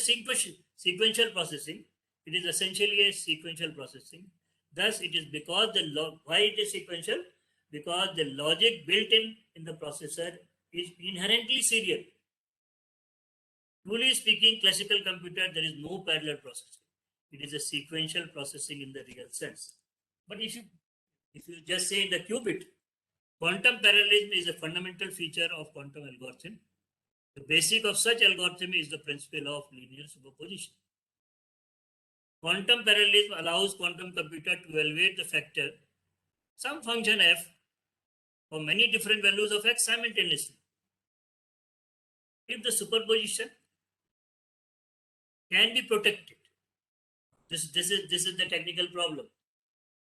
sequential processing. It is essentially a sequential processing. Thus, it is because why it is sequential? Because the logic built in the processor is inherently serial. Truly speaking, classical computer, there is no parallel processing. It is a sequential processing in the real sense. But if you just say in the qubit, quantum parallelism is a fundamental feature of quantum algorithm. The basic of such algorithm is the principle of linear superposition. Quantum parallelism allows quantum computer to evaluate the factor, some function f, for many different values of x simultaneously. If the superposition can be protected, this is the technical problem,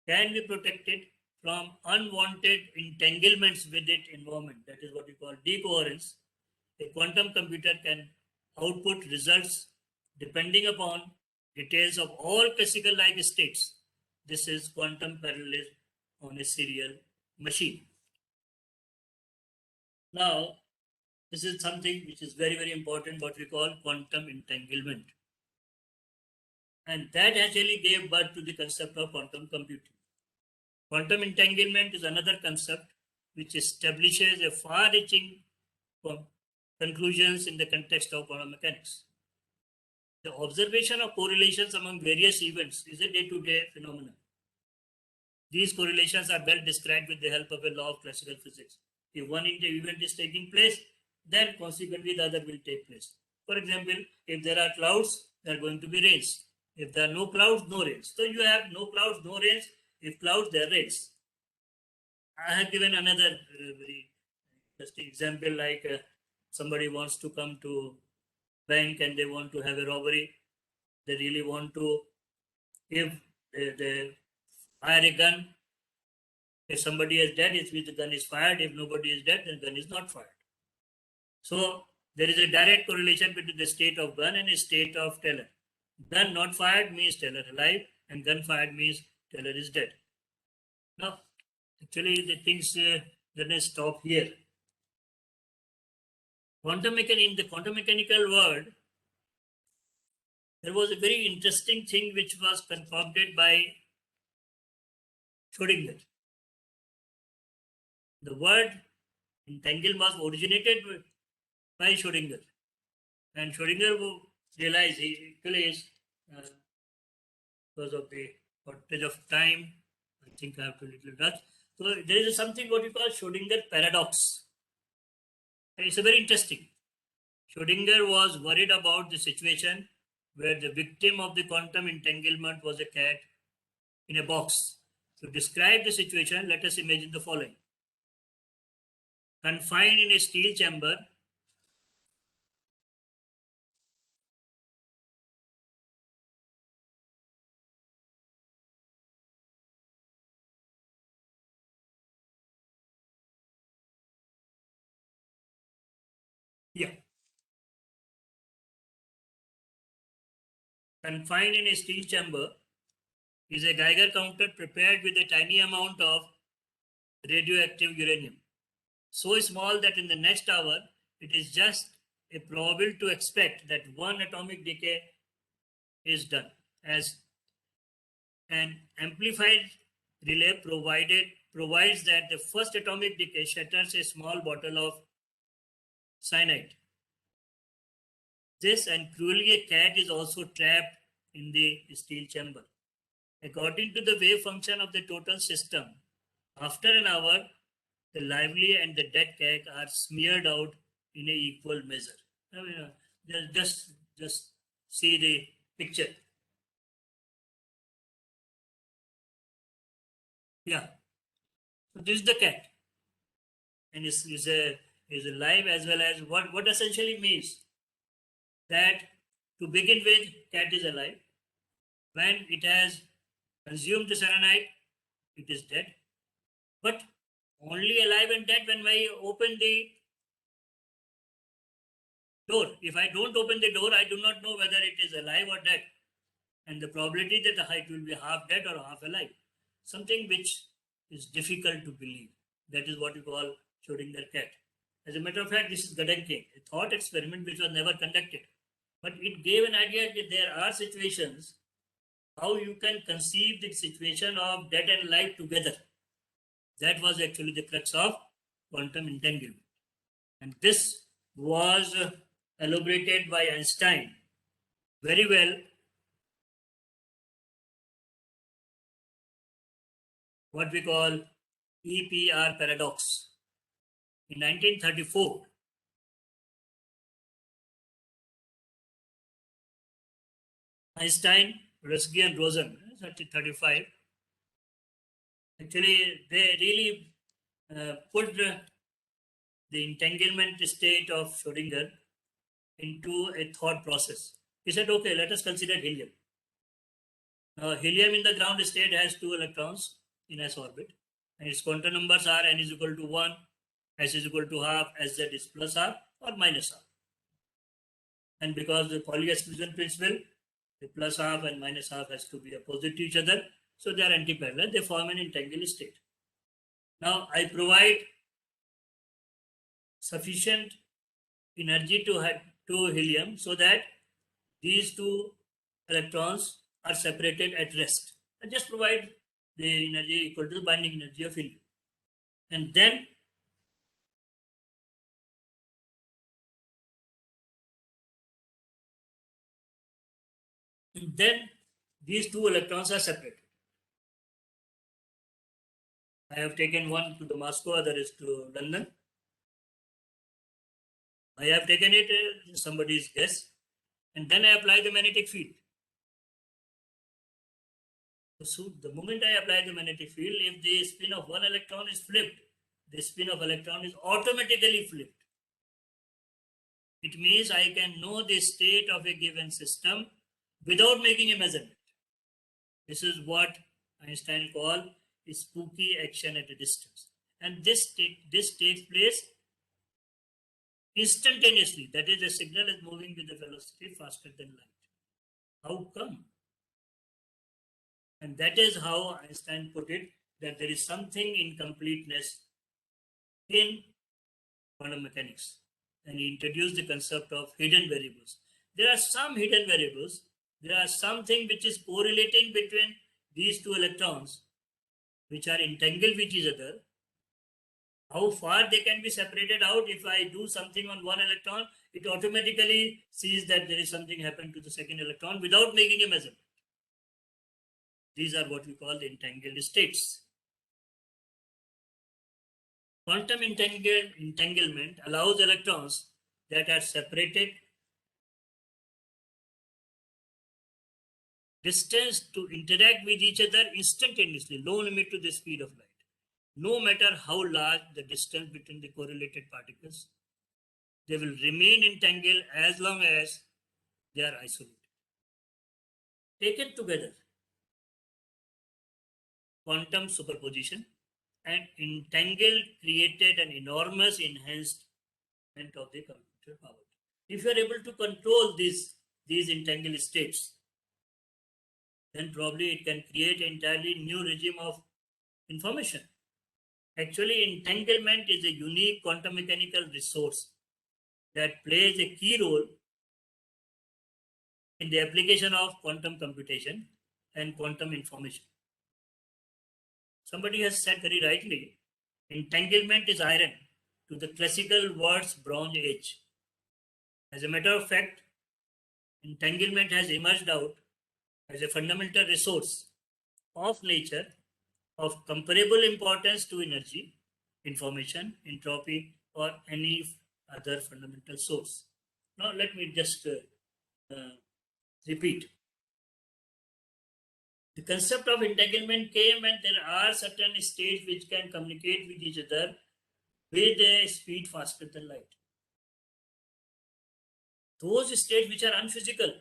can be protected from unwanted entanglements with its environment, that is what we call decoherence, a quantum computer can output results depending upon details of all classical-like states. This is quantum parallelism on a serial machine. Now, this is something which is very, very important, what we call quantum entanglement. And that actually gave birth to the concept of quantum computing. Quantum entanglement is another concept which establishes a far-reaching conclusions in the context of quantum mechanics. The observation of correlations among various events is a day-to-day phenomenon. These correlations are well described with the help of a law of classical physics. If one event is taking place, then consequently the other will take place. For example, if there are clouds, there are going to be rains. If there are no clouds, no rains. So you have no clouds, no rains. If clouds, there are rains. I have given another very interesting example, like somebody wants to come to bank and they want to have a robbery. They really want to, if they fire a gun, if somebody is dead, it means the gun is fired. If nobody is dead, then the gun is not fired. So there is a direct correlation between the state of gun and a state of teller. Gun not fired means teller alive, and gun fired means teller is dead. Now, actually, the things gonna stop here. In the quantum mechanical world, there was a very interesting thing which was concocted by Schrödinger. The word entanglement was originated by Schrödinger, and Schrödinger realized he actually is because of the shortage of time. I think I have to little rush. So there is something what we call Schrödinger paradox. And it's a very interesting. Schrödinger was worried about the situation where the victim of the quantum entanglement was a cat in a box. To describe the situation, let us imagine the following. Confined in a steel chamber, confined in a steel chamber is a Geiger counter prepared with a tiny amount of radioactive uranium. So small that in the next hour, it is just a probable to expect that one atomic decay is done, as an amplified relay provides that the first atomic decay shatters a small bottle of cyanide. This, and cruelly a cat is also trapped in the steel chamber. According to the wave function of the total system, after an hour, the lively and the dead cat are smeared out in an equal measure. I mean, just see the picture. Yeah. So this is the cat. And it's a is alive, as well as what essentially means that to begin with, cat is alive. When it has consumed the cyanide, it is dead. But only alive and dead when I open the door. If I don't open the door, I do not know whether it is alive or dead. And the probability that it will be half dead or half alive, something which is difficult to believe. That is what we call Schrödinger cat. As a matter of fact, this is Gedanken, a thought experiment which was never conducted. But it gave an idea that there are situations how you can conceive the situation of dead and alive together. That was actually the crux of quantum entanglement. And this was elaborated by Einstein very well. What we call EPR paradox. In 1934, Einstein, Russell and Rosen, 1935, actually they really put the entanglement state of Schrödinger into a thought process. He said, okay, let us consider helium. Now, helium in the ground state has 2 electrons in s orbit, and its quantum numbers are n is equal to 1, s is equal to half, sz is plus half or minus half. And because the Pauli exclusion principle, the plus half and minus half has to be opposite to each other, so they are antiparallel, they form an entangled state. Now, I provide sufficient energy to helium so that these 2 electrons are separated at rest. I just provide the energy equal to the binding energy of helium. And then these 2 electrons are separated. I have taken one to the Moscow, other is to London. I have taken it somebody's guess, and then I apply the magnetic field. So the moment I apply the magnetic field, if the spin of one electron is flipped, the spin of electron is automatically flipped. It means I can know the state of a given system without making a measurement. This is what Einstein called a spooky action at a distance. And this takes place instantaneously. That is, the signal is moving with the velocity faster than light. How come? And that is how Einstein put it, that there is something incompleteness in quantum mechanics. And he introduced the concept of hidden variables. There are some hidden variables. There are something which is correlating between these 2 electrons, which are entangled with each other. How far they can be separated out? If I do something on one electron, it automatically sees that there is something happened to the second electron without making a measurement. These are what we call the entangled states. Quantum entanglement allows electrons that are separated distance to interact with each other instantaneously, no limit to the speed of light. No matter how large the distance between the correlated particles, they will remain entangled as long as they are isolated. Taken together, quantum superposition and entangled created an enormous enhancement of the computer power. If you are able to control these entangled states, then probably it can create an entirely new regime of information. Actually, entanglement is a unique quantum mechanical resource that plays a key role in the application of quantum computation and quantum information. Somebody has said very rightly, entanglement is iron to the classical world's bronze age. As a matter of fact, entanglement has emerged out as a fundamental resource of nature of comparable importance to energy, information, entropy, or any other fundamental source. Now let me just repeat. The concept of entanglement came when there are certain states which can communicate with each other with a speed faster than light. Those states which are unphysical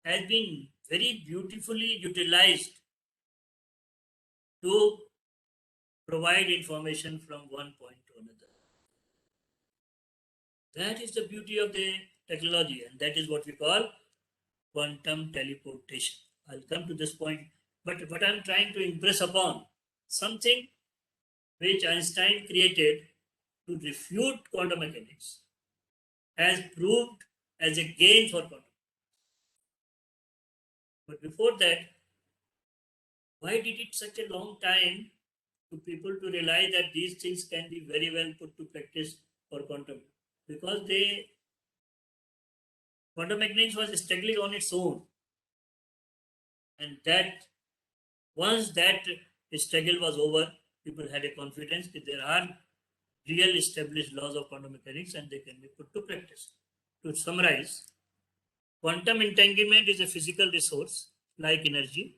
has been very beautifully utilized to provide information from one point to another. That is the beauty of the technology, and that is what we call quantum teleportation. I'll come to this point, but what I'm trying to impress upon, something which Einstein created to refute quantum mechanics has proved as a gain for quantum. But before that, why did it such a long time to people to realize that these things can be very well put to practice for quantum? Because quantum mechanics was struggling on its own, and that once that struggle was over, people had a confidence that there are real established laws of quantum mechanics and they can be put to practice. To summarize, quantum entanglement is a physical resource like energy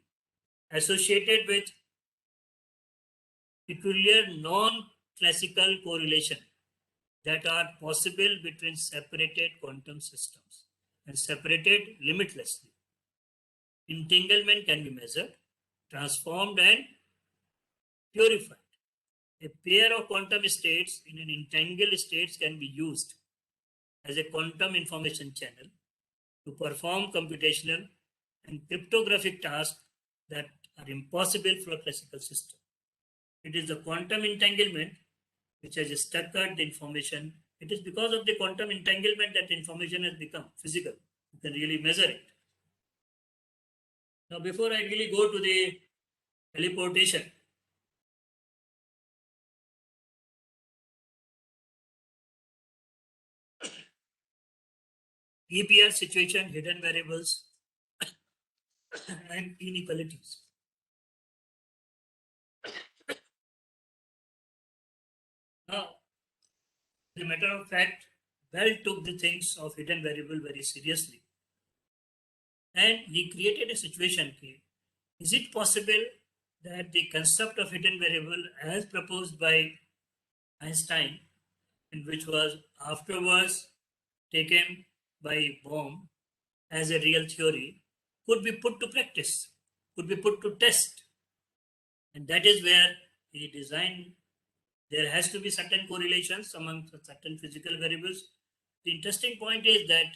associated with peculiar non-classical correlation that are possible between separated quantum systems and separated limitlessly. Entanglement can be measured, transformed, and purified. A pair of quantum states in an entangled state can be used as a quantum information channel to perform computational and cryptographic tasks that are impossible for a classical system. It is the quantum entanglement which has structured the information. It is because of the quantum entanglement that information has become physical. You can really measure it. Now, before I really go to the teleportation, EPR situation, hidden variables, and inequalities. Now, the matter of fact, Bell took the things of hidden variable very seriously. And he created a situation. Is it possible that the concept of hidden variable as proposed by Einstein, and which was afterwards taken by Bohm as a real theory, could be put to practice, could be put to test? And that is where he designed, there has to be certain correlations among certain physical variables. The interesting point is that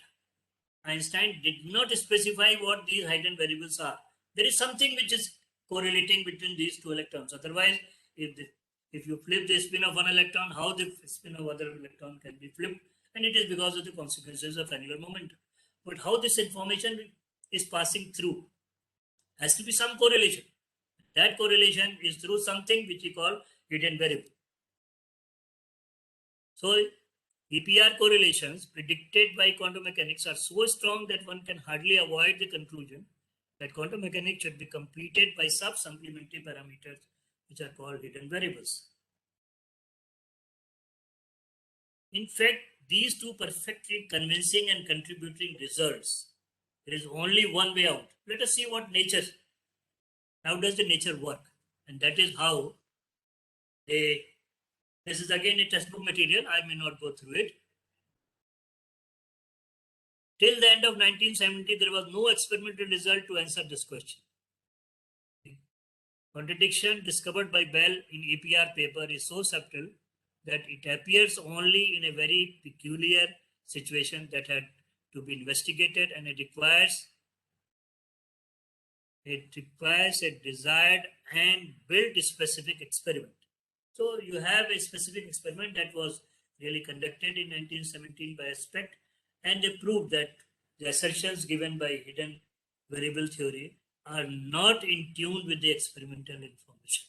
Einstein did not specify what these hidden variables are. There is something which is correlating between these two electrons. Otherwise, if you flip the spin of one electron, how the spin of other electron can be flipped? And it is because of the consequences of angular momentum. But how this information is passing through has to be some correlation. That correlation is through something which we call hidden variable. So, EPR correlations predicted by quantum mechanics are so strong that one can hardly avoid the conclusion that quantum mechanics should be completed by sub-supplementary parameters which are called hidden variables. In fact, these two perfectly convincing and contributing results, there is only one way out. Let us see how does the nature work? And that is how this is again a textbook material. I may not go through it. Till the end of 1970, there was no experimental result to answer this question. The contradiction discovered by Bell in EPR paper is so subtle that it appears only in a very peculiar situation that had to be investigated, and it requires a desired and built specific experiment. So you have a specific experiment that was really conducted in 1917 by Aspect, and they proved that the assertions given by hidden variable theory are not in tune with the experimental information.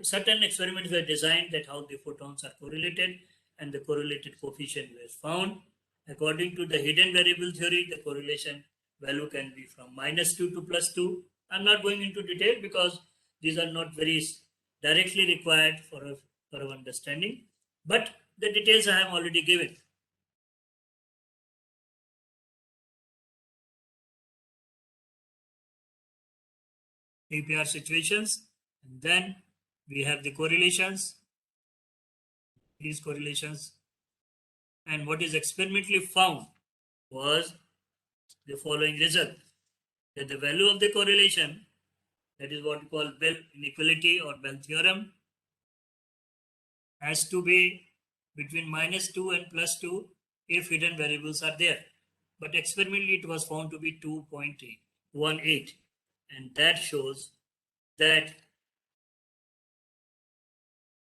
Certain experiments were designed that how the photons are correlated, and the correlated coefficient was found. According to the hidden variable theory, the correlation value can be from -2 to +2. I'm not going into detail because these are not very directly required for our understanding, but the details I have already given. EPR situations, and then we have the correlations, these correlations. And what is experimentally found was the following result, that the value of the correlation, that is what we call Bell inequality or Bell theorem, has to be between -2 and +2 if hidden variables are there. But experimentally it was found to be 2.18, and that shows that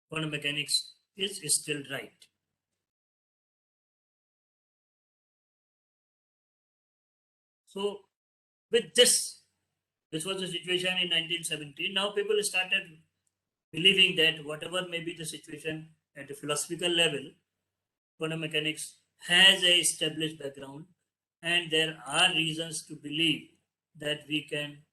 quantum mechanics is still right. So with this was the situation in 1970. Now people started believing that whatever may be the situation at a philosophical level, quantum mechanics has a established background, and there are reasons to believe that we can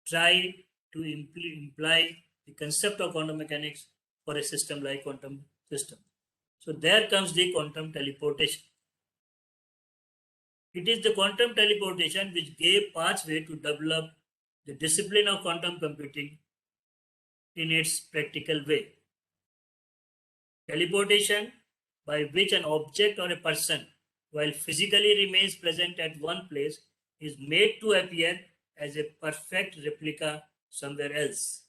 try to imply the concept of quantum mechanics for a system like quantum system. So there comes the quantum teleportation. It is the quantum teleportation which gave pathway to develop the discipline of quantum computing in its practical way. Teleportation, by which an object or a person, while physically remains present at one place, is made to appear as a perfect replica somewhere else.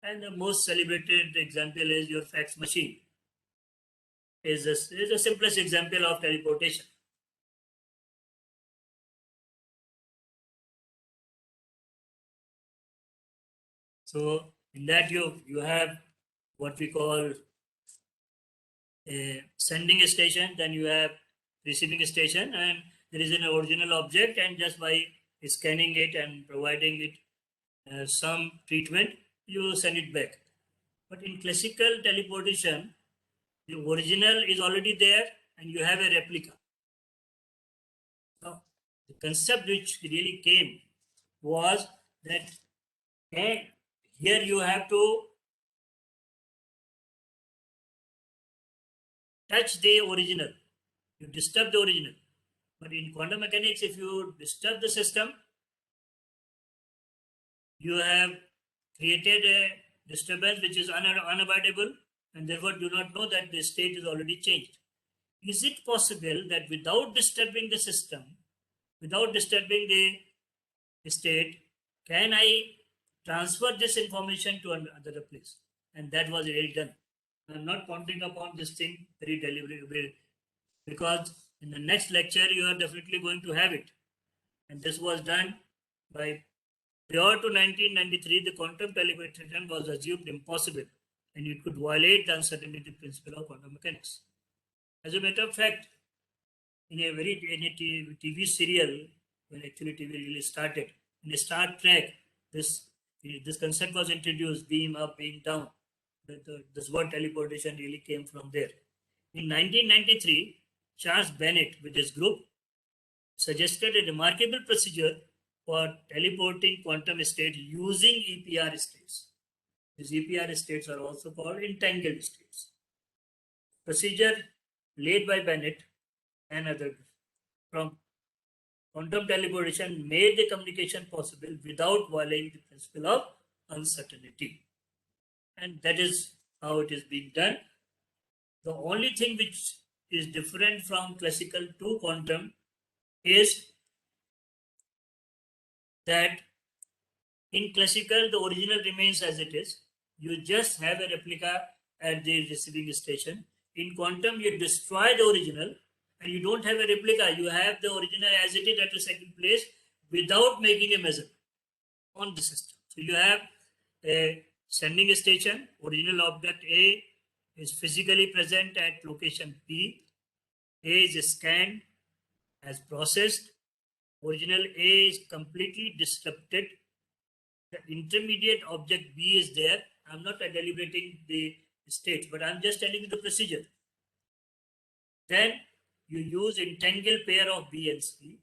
And the most celebrated example is your fax machine. Is the simplest example of teleportation. So in that you have what we call a sending station, then you have receiving station, and there is an original object, and just by scanning it and providing it some treatment, you send it back. But in classical teleportation, the original is already there and you have a replica. Now, the concept which really came was that here you have to touch the original, you disturb the original. But in quantum mechanics, if you disturb the system, you have created a disturbance which is unavoidable, and therefore do not know that the state is already changed. Is it possible that without disturbing the system, without disturbing the state, can I transfer this information to another place? And that was really done. I'm not counting upon this thing very deliberately, because in the next lecture you are definitely going to have it. And this was done by prior to 1993, the quantum teleportation was assumed impossible, and it could violate the uncertainty principle of quantum mechanics. As a matter of fact, in a TV serial, when actually TV really started, in a Star Trek, this concept was introduced: beam up, beam down. This word teleportation really came from there. In 1993, Charles Bennett with his group suggested a remarkable procedure for teleporting quantum state using EPR states. These EPR states are also called entangled states. Procedure laid by Bennett and others from quantum teleportation made the communication possible without violating the principle of uncertainty. And that is how it is being done. The only thing which is different from classical to quantum is that in classical, the original remains as it is. You just have a replica at the receiving station. In quantum, you destroy the original and you don't have a replica. You have the original as it is at the second place without making a measurement on the system. So you have a sending station, original object A is physically present at location P. A is scanned, as processed. Original A is completely disrupted. The intermediate object B is there. I'm not deliberating the state, but I'm just telling you the procedure. Then you use entangled pair of B and C.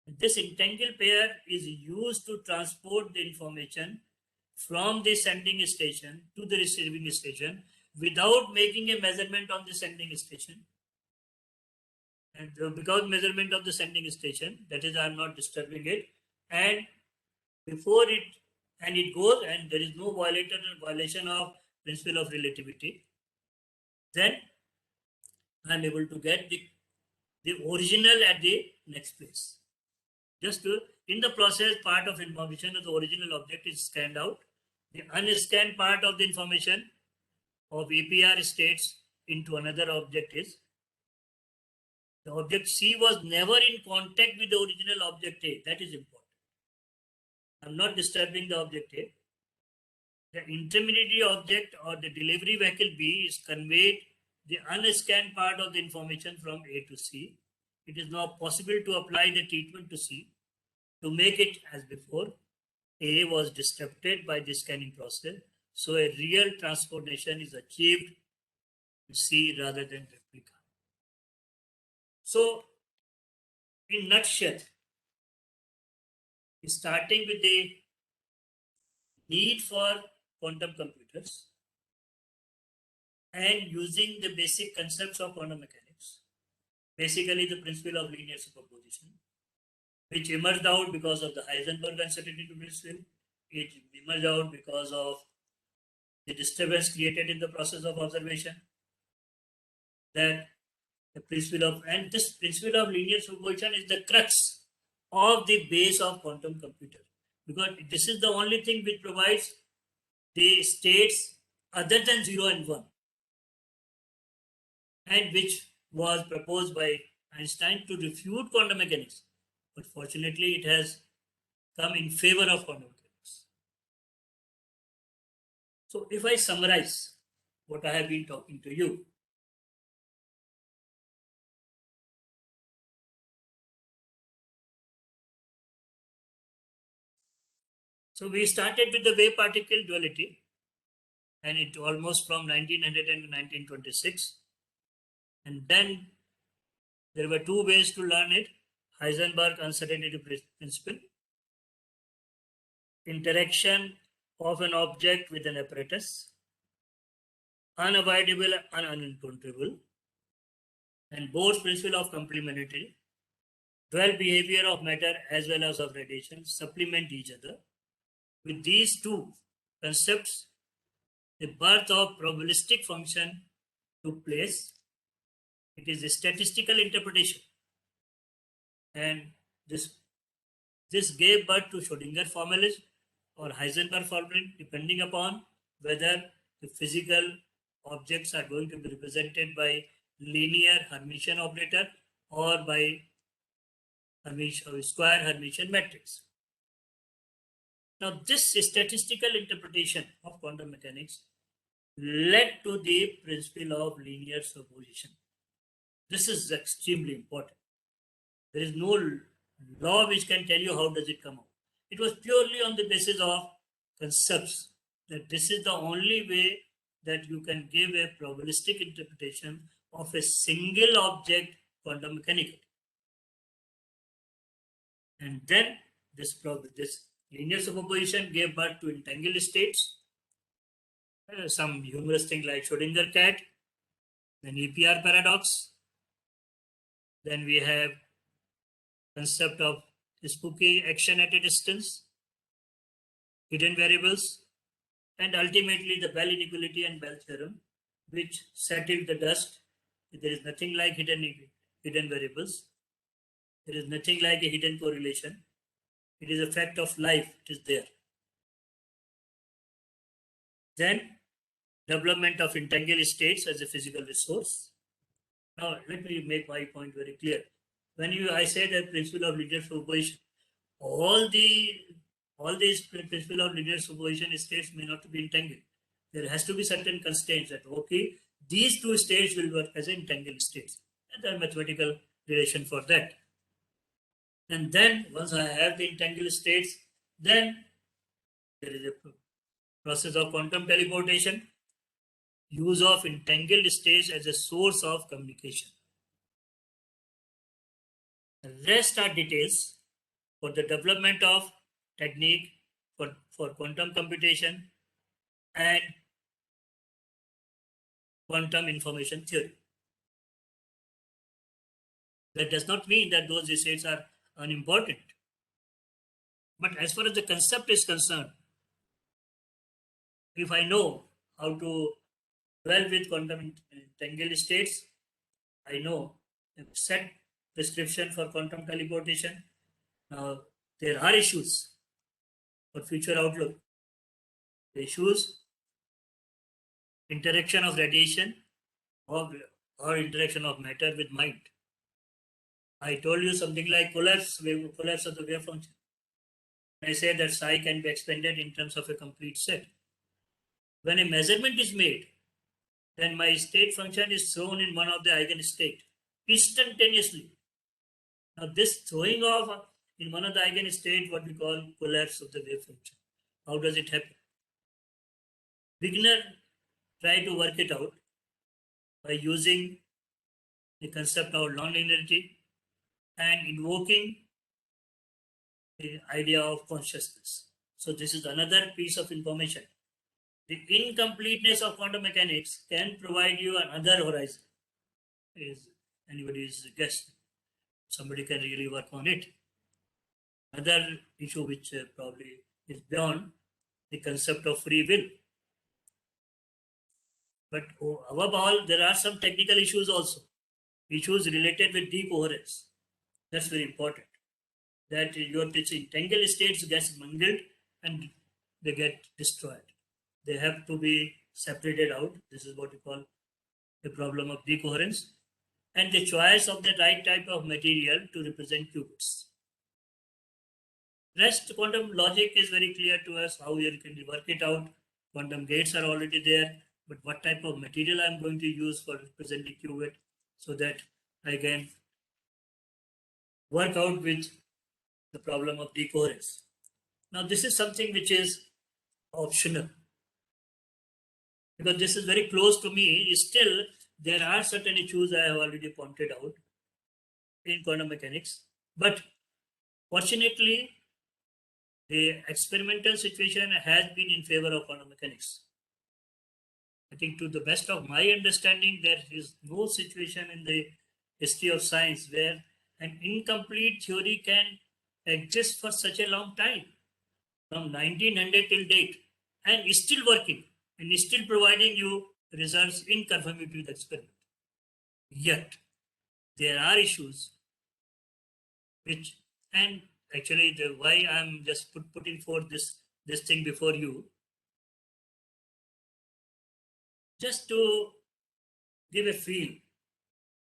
This entangled pair is used to transport the information from the sending station to the receiving station without making a measurement on the sending station. And because measurement of the sending station, that is, I'm not disturbing it, and before it, and it goes, and there is no violation of principle of relativity. then I'm able to get the original at the next place. Just to, in the process, part of information of the original object is scanned out. The unscanned part of the information of APR states into another object is the object C was never in contact with the original object A. That is important. I'm not disturbing the object A. The intermediary object or the delivery vehicle B is conveyed the unscanned part of the information from A to C. It is now possible to apply the treatment to C to make it as before. A was disrupted by the scanning process, so a real transformation is achieved to C rather than replica. So, in nutshell, starting with the need for quantum computers and using the basic concepts of quantum mechanics, basically the principle of linear superposition, which emerged out because of the Heisenberg uncertainty principle. It emerged out because of the disturbance created in the process of observation. That the principle of, and this principle of linear superposition is the crux of the base of quantum computer, because this is the only thing which provides the states other than 0 and 1, and which was proposed by Einstein to refute quantum mechanics. But fortunately, it has come in favor of quantum mechanics. So if I summarize what I have been talking to you, so we started with the wave particle duality, and it almost from 1900 and 1926. And then there were two ways to learn it: Heisenberg uncertainty principle, interaction of an object with an apparatus, unavoidable and uncontrollable, and Bohr's principle of complementarity. Dual behavior of matter as well as of radiation supplement each other. With these two concepts, the birth of probabilistic function took place. It is a statistical interpretation, and this gave birth to Schrödinger formalism or Heisenberg formalism, depending upon whether the physical objects are going to be represented by linear Hermitian operator or by square Hermitian matrix. Now, this statistical interpretation of quantum mechanics led to the principle of linear superposition. This is extremely important. There is no law which can tell you how does it come out. It was purely on the basis of concepts that this is the only way that you can give a probabilistic interpretation of a single object quantum mechanically. And then this linear superposition gave birth to entangled states. Some humorous thing like Schrödinger cat, then EPR paradox. Then we have concept of spooky action at a distance, hidden variables, and ultimately the Bell inequality and Bell theorem, which settled the dust. There is nothing like hidden variables. There is nothing like a hidden correlation. It is a fact of life. It is there. Then development of entangled states as a physical resource. Now let me make my point very clear. When I say the principle of linear superposition, all these principle of linear superposition states may not be entangled. There has to be certain constraints that okay, these two states will work as entangled states, and there are mathematical relation for that. And then once I have the entangled states, then there is a process of quantum teleportation, use of entangled states as a source of communication. The rest are details for the development of technique for quantum computation and quantum information theory. That does not mean that those states are unimportant. But as far as the concept is concerned, if I know how to well with quantum entangled states. I know a set prescription for quantum teleportation. Now, there are issues for future outlook. The issues, interaction of radiation or interaction of matter with mind. I told you something like collapse of the wave function. I say that psi can be expanded in terms of a complete set. When a measurement is made, then my state function is thrown in one of the eigenstate instantaneously. Now this throwing off in one of the eigenstate, what we call collapse of the wave function. How does it happen? Beginner try to work it out by using the concept of nonlinearity and invoking the idea of consciousness. So this is another piece of information. The incompleteness of quantum mechanics can provide you another horizon. Is anybody's guess? Somebody can really work on it. Another issue which probably is beyond the concept of free will. But above all, there are some technical issues also. Issues related with decoherence. That's very important. That your entangled states get mangled and they get destroyed. They have to be separated out. This is what we call the problem of decoherence. And the choice of the right type of material to represent qubits. Rest quantum logic is very clear to us how you can work it out. Quantum gates are already there, but what type of material I'm going to use for representing qubit so that I can work out with the problem of decoherence. Now this is something which is optional. Because this is very close to me, still there are certain issues I have already pointed out in quantum mechanics. But fortunately, the experimental situation has been in favor of quantum mechanics. I think to the best of my understanding, there is no situation in the history of science where an incomplete theory can exist for such a long time, from 1900 till date, and is still working and is still providing you results in conformity with experiment. Yet, there are issues which, and actually the why I'm just putting forth this thing before you, just to give a feel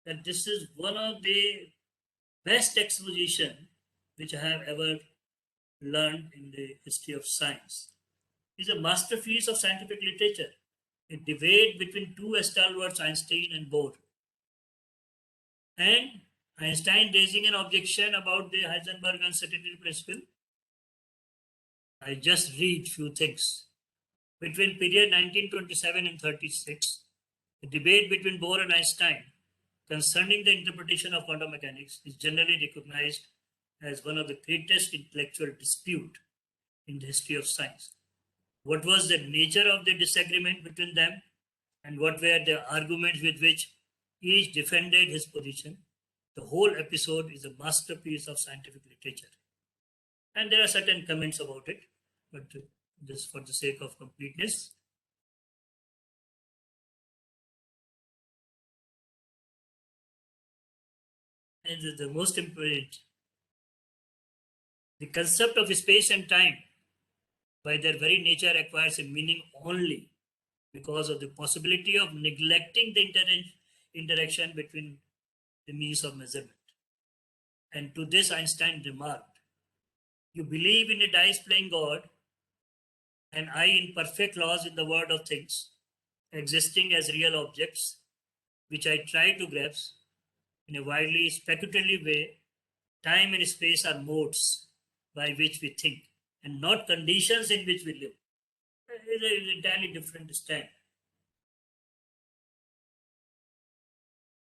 that this is one of the best exposition which I have ever learned in the history of science. It's a masterpiece of scientific literature, a debate between two stalwarts, Einstein and Bohr. And Einstein raising an objection about the Heisenberg uncertainty principle. I just read few things. Between period 1927 and 36, the debate between Bohr and Einstein concerning the interpretation of quantum mechanics is generally recognized as one of the greatest intellectual dispute in the history of science. What was the nature of the disagreement between them, and what were the arguments with which each defended his position? The whole episode is a masterpiece of scientific literature. And there are certain comments about it, but just for the sake of completeness. And the most important, the concept of space and time, by their very nature, acquires a meaning only because of the possibility of neglecting the interaction between the means of measurement. And to this, Einstein remarked, "You believe in a dice-playing God, and I in perfect laws in the world of things, existing as real objects, which I try to grasp in a widely speculative way. Time and space are modes by which we think, and not conditions in which we live." It's an entirely different stand.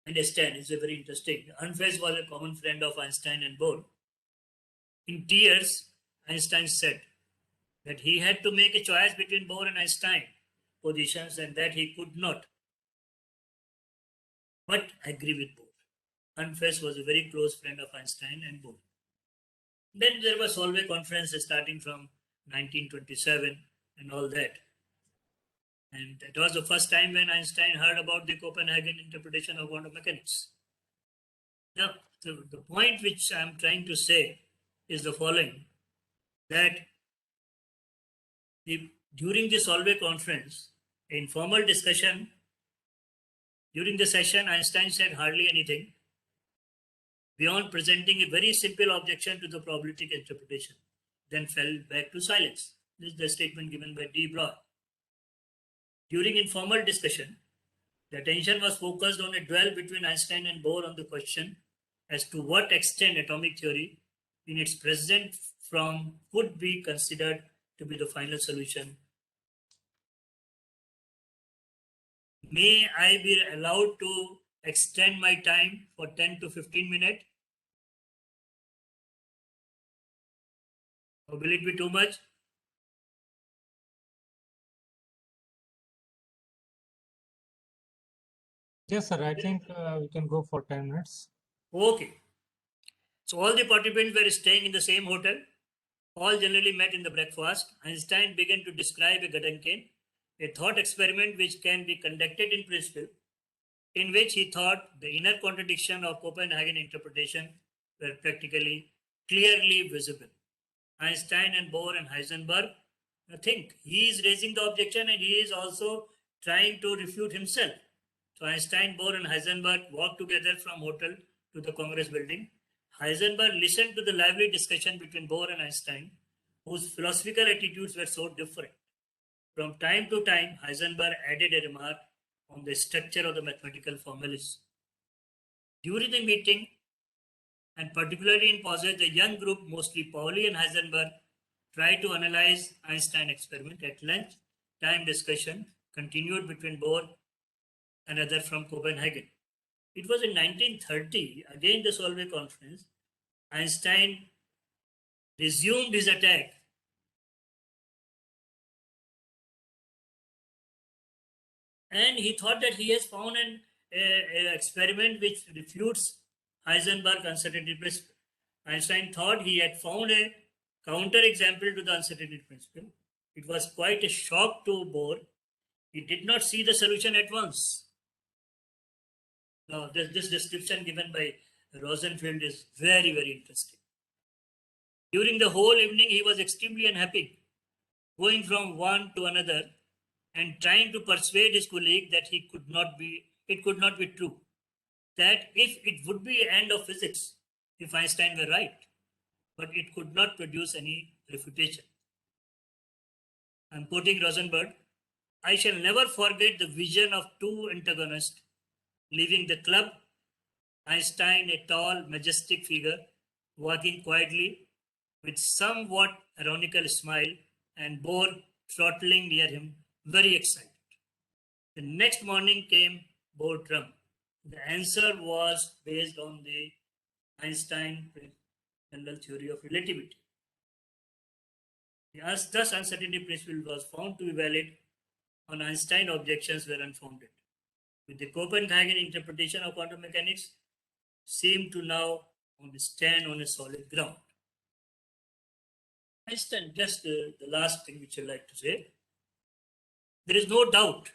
Understand is a very interesting. Unfazed was a common friend of Einstein and Bohr. In tears, Einstein said that he had to make a choice between Bohr and Einstein positions and that he could not but agree with Bohr. Unfazed was a very close friend of Einstein and Bohr. Then there was Solvay conference starting from 1927 and all that. And it was the first time when Einstein heard about the Copenhagen interpretation of quantum mechanics. Now, the point which I'm trying to say is the following, that during the Solvay conference, in formal discussion, during the session, Einstein said hardly anything beyond presenting a very simple objection to the probabilistic interpretation, then fell back to silence. This is the statement given by D. Broglie. During informal discussion, the attention was focused on a duel between Einstein and Bohr on the question as to what extent atomic theory in its present form could be considered to be the final solution. May I be allowed to extend my time for 10 to 15 minutes? Or will it be too much? Yes, sir. I think we can go for 10 minutes. Okay. So all the participants were staying in the same hotel. All generally met in the breakfast. Einstein began to describe a Gedanken, a thought experiment which can be conducted in principle, in which he thought the inner contradiction of Copenhagen interpretation were practically clearly visible. Einstein and Bohr and Heisenberg think he is raising the objection and he is also trying to refute himself. So Einstein, Bohr and Heisenberg walked together from hotel to the Congress building. Heisenberg listened to the lively discussion between Bohr and Einstein, whose philosophical attitudes were so different. From time to time, Heisenberg added a remark on the structure of the mathematical formulas. During the meeting, and particularly in pauses, the young group, mostly Pauli and Heisenberg, tried to analyze Einstein experiment. At length, time discussion continued between Bohr and others from Copenhagen. It was in 1930, again the Solvay conference, Einstein resumed his attack. And he thought that he has found an experiment which refutes Heisenberg's uncertainty principle. Einstein thought he had found a counter-example to the uncertainty principle. It was quite a shock to Bohr. He did not see the solution at once. Now, this description given by Rosenfeld is very, very interesting. During the whole evening, he was extremely unhappy, going from one to another and trying to persuade his colleague that it could not be true, that if it would be the end of physics if Einstein were right, but it could not produce any refutation. I'm quoting Rosenberg. I shall never forget the vision of two antagonists leaving the club, Einstein, a tall, majestic figure, walking quietly with somewhat ironical smile, and Bohr throttling near him, very excited. The next morning came Bohr drum. The answer was based on the Einstein general theory of relativity. Thus, uncertainty principle was found to be valid, on Einstein objections were unfounded. With the Copenhagen interpretation of quantum mechanics, seem to now stand on a solid ground. Einstein, just the last thing which I like to say, there is no doubt,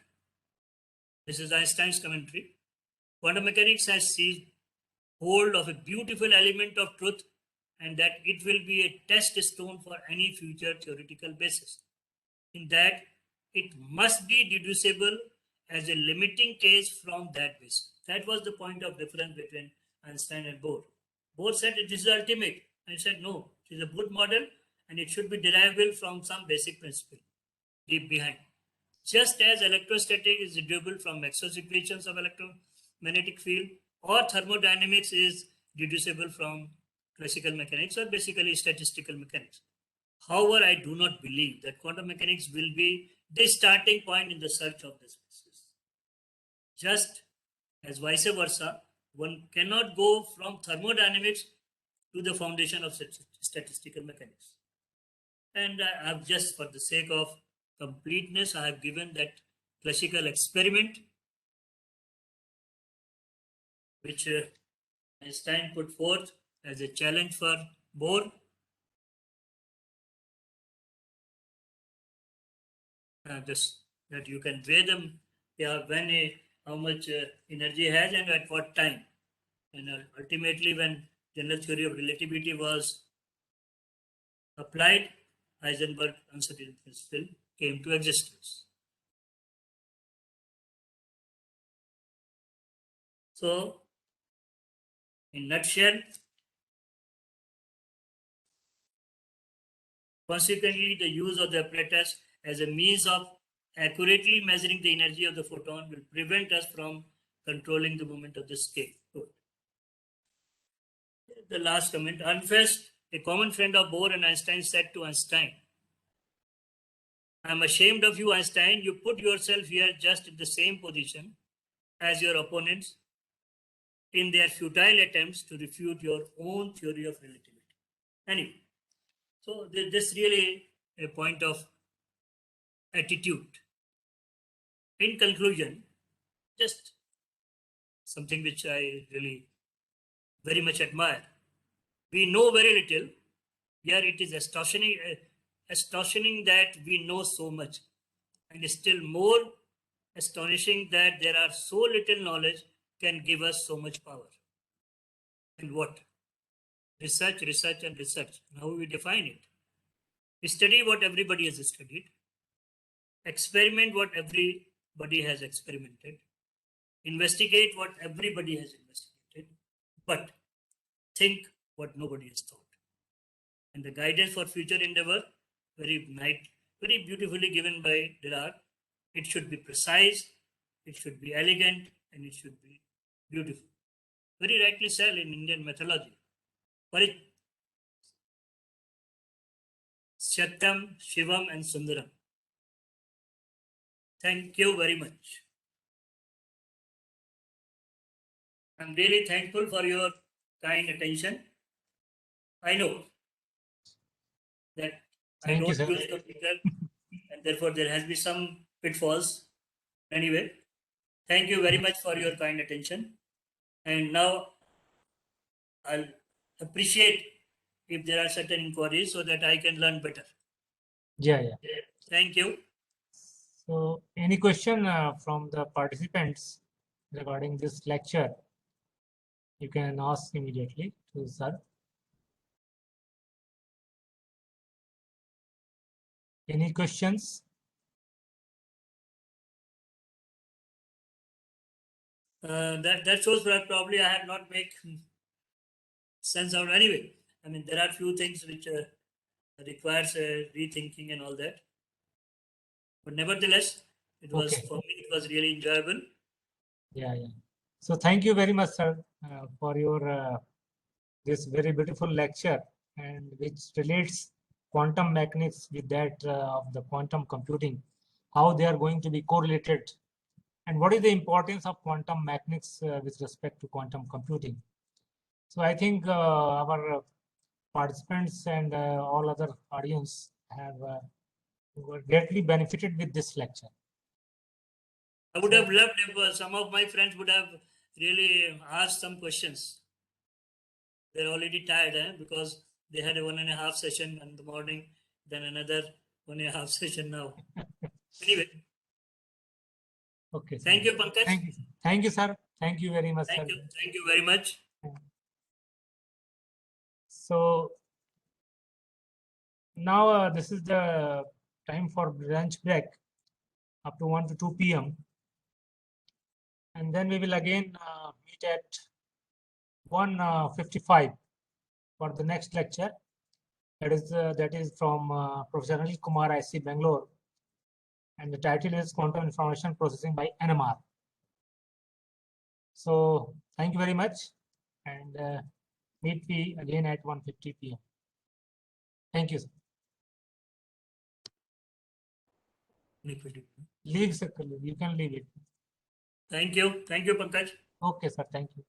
this is Einstein's commentary, quantum mechanics has seized hold of a beautiful element of truth, and that it will be a test stone for any future theoretical basis. In that, it must be deducible as a limiting case from that basis. That was the point of difference between Einstein and Bohr. Bohr said it is the ultimate. I said no, it is a good model and it should be derivable from some basic principle deep behind. Just as electrostatic is deducible from Maxwell's equations of electromagnetic field, or thermodynamics is deducible from classical mechanics or basically statistical mechanics. However, I do not believe that quantum mechanics will be the starting point in the search of this basis. Just as vice versa, one cannot go from thermodynamics to the foundation of statistical mechanics. And I have, just for the sake of completeness, I have given that classical experiment which Einstein put forth as a challenge for Bohr. Just that you can weigh them, how much energy has and at what time. And ultimately, when general theory of relativity was applied, Heisenberg uncertainty principle came to existence. So, in nutshell, consequently, the use of the apparatus as a means of accurately measuring the energy of the photon will prevent us from controlling the movement of the scale. Good. The last comment, Unfest, a common friend of Bohr and Einstein, said to Einstein, "I'm ashamed of you, Einstein. You put yourself here just in the same position as your opponents in their futile attempts to refute your own theory of relativity." Anyway, so this really a point of attitude. In conclusion, just something which I really very much admire. We know very little, yet it is astonishing that we know so much, and still more astonishing that there are so little knowledge can give us so much power. And what? Research, research, and research. How we define it? Study what everybody has studied. Experiment what everybody has experimented. Investigate what everybody has investigated. But think what nobody has thought. And the guidance for future endeavor, very beautifully given by Dirac. It should be precise, it should be elegant, and it should be beautiful. Very rightly said in Indian mythology. Satyam, Shivam, and Sundaram. Thank you very much. I'm really thankful for your kind attention. I know that Thank I you, don't sir. use computer and therefore there has been some pitfalls. Anyway, thank you very much for your kind attention. And now I'll appreciate if there are certain inquiries so that I can learn better. Yeah. Thank you. So, any question from the participants regarding this lecture? You can ask immediately to sir. Any questions? That shows that probably I have not make sense out anyway. I mean, there are few things which requires rethinking and all that. But nevertheless, it was Okay. for me. It was really enjoyable. Yeah. So thank you very much, sir, for your this very beautiful lecture, and which relates quantum mechanics with that of the quantum computing, how they are going to be correlated, and what is the importance of quantum mechanics with respect to quantum computing. So I think our participants and all other audience have were greatly benefited with this lecture. I would have loved if some of my friends would have really asked some questions. They're already tired because they had a 1.5 session in the morning, then another 1.5 session now. Anyway. Okay. Thank you, Pankaj. Thank you, sir. Thank you very much, sir. Thank you very much. So now this is the time for lunch break up to 1 to 2 p.m. And then we will again meet at 1:55 for the next lecture. That is from Professor Anil Kumar, IC Bangalore, and the title is Quantum Information Processing by NMR. So thank you very much, and meet we again at 1:50 p.m. Thank you, sir. Leave, sir. You can leave it. Thank you, Pankaj. Okay, sir. Thank you.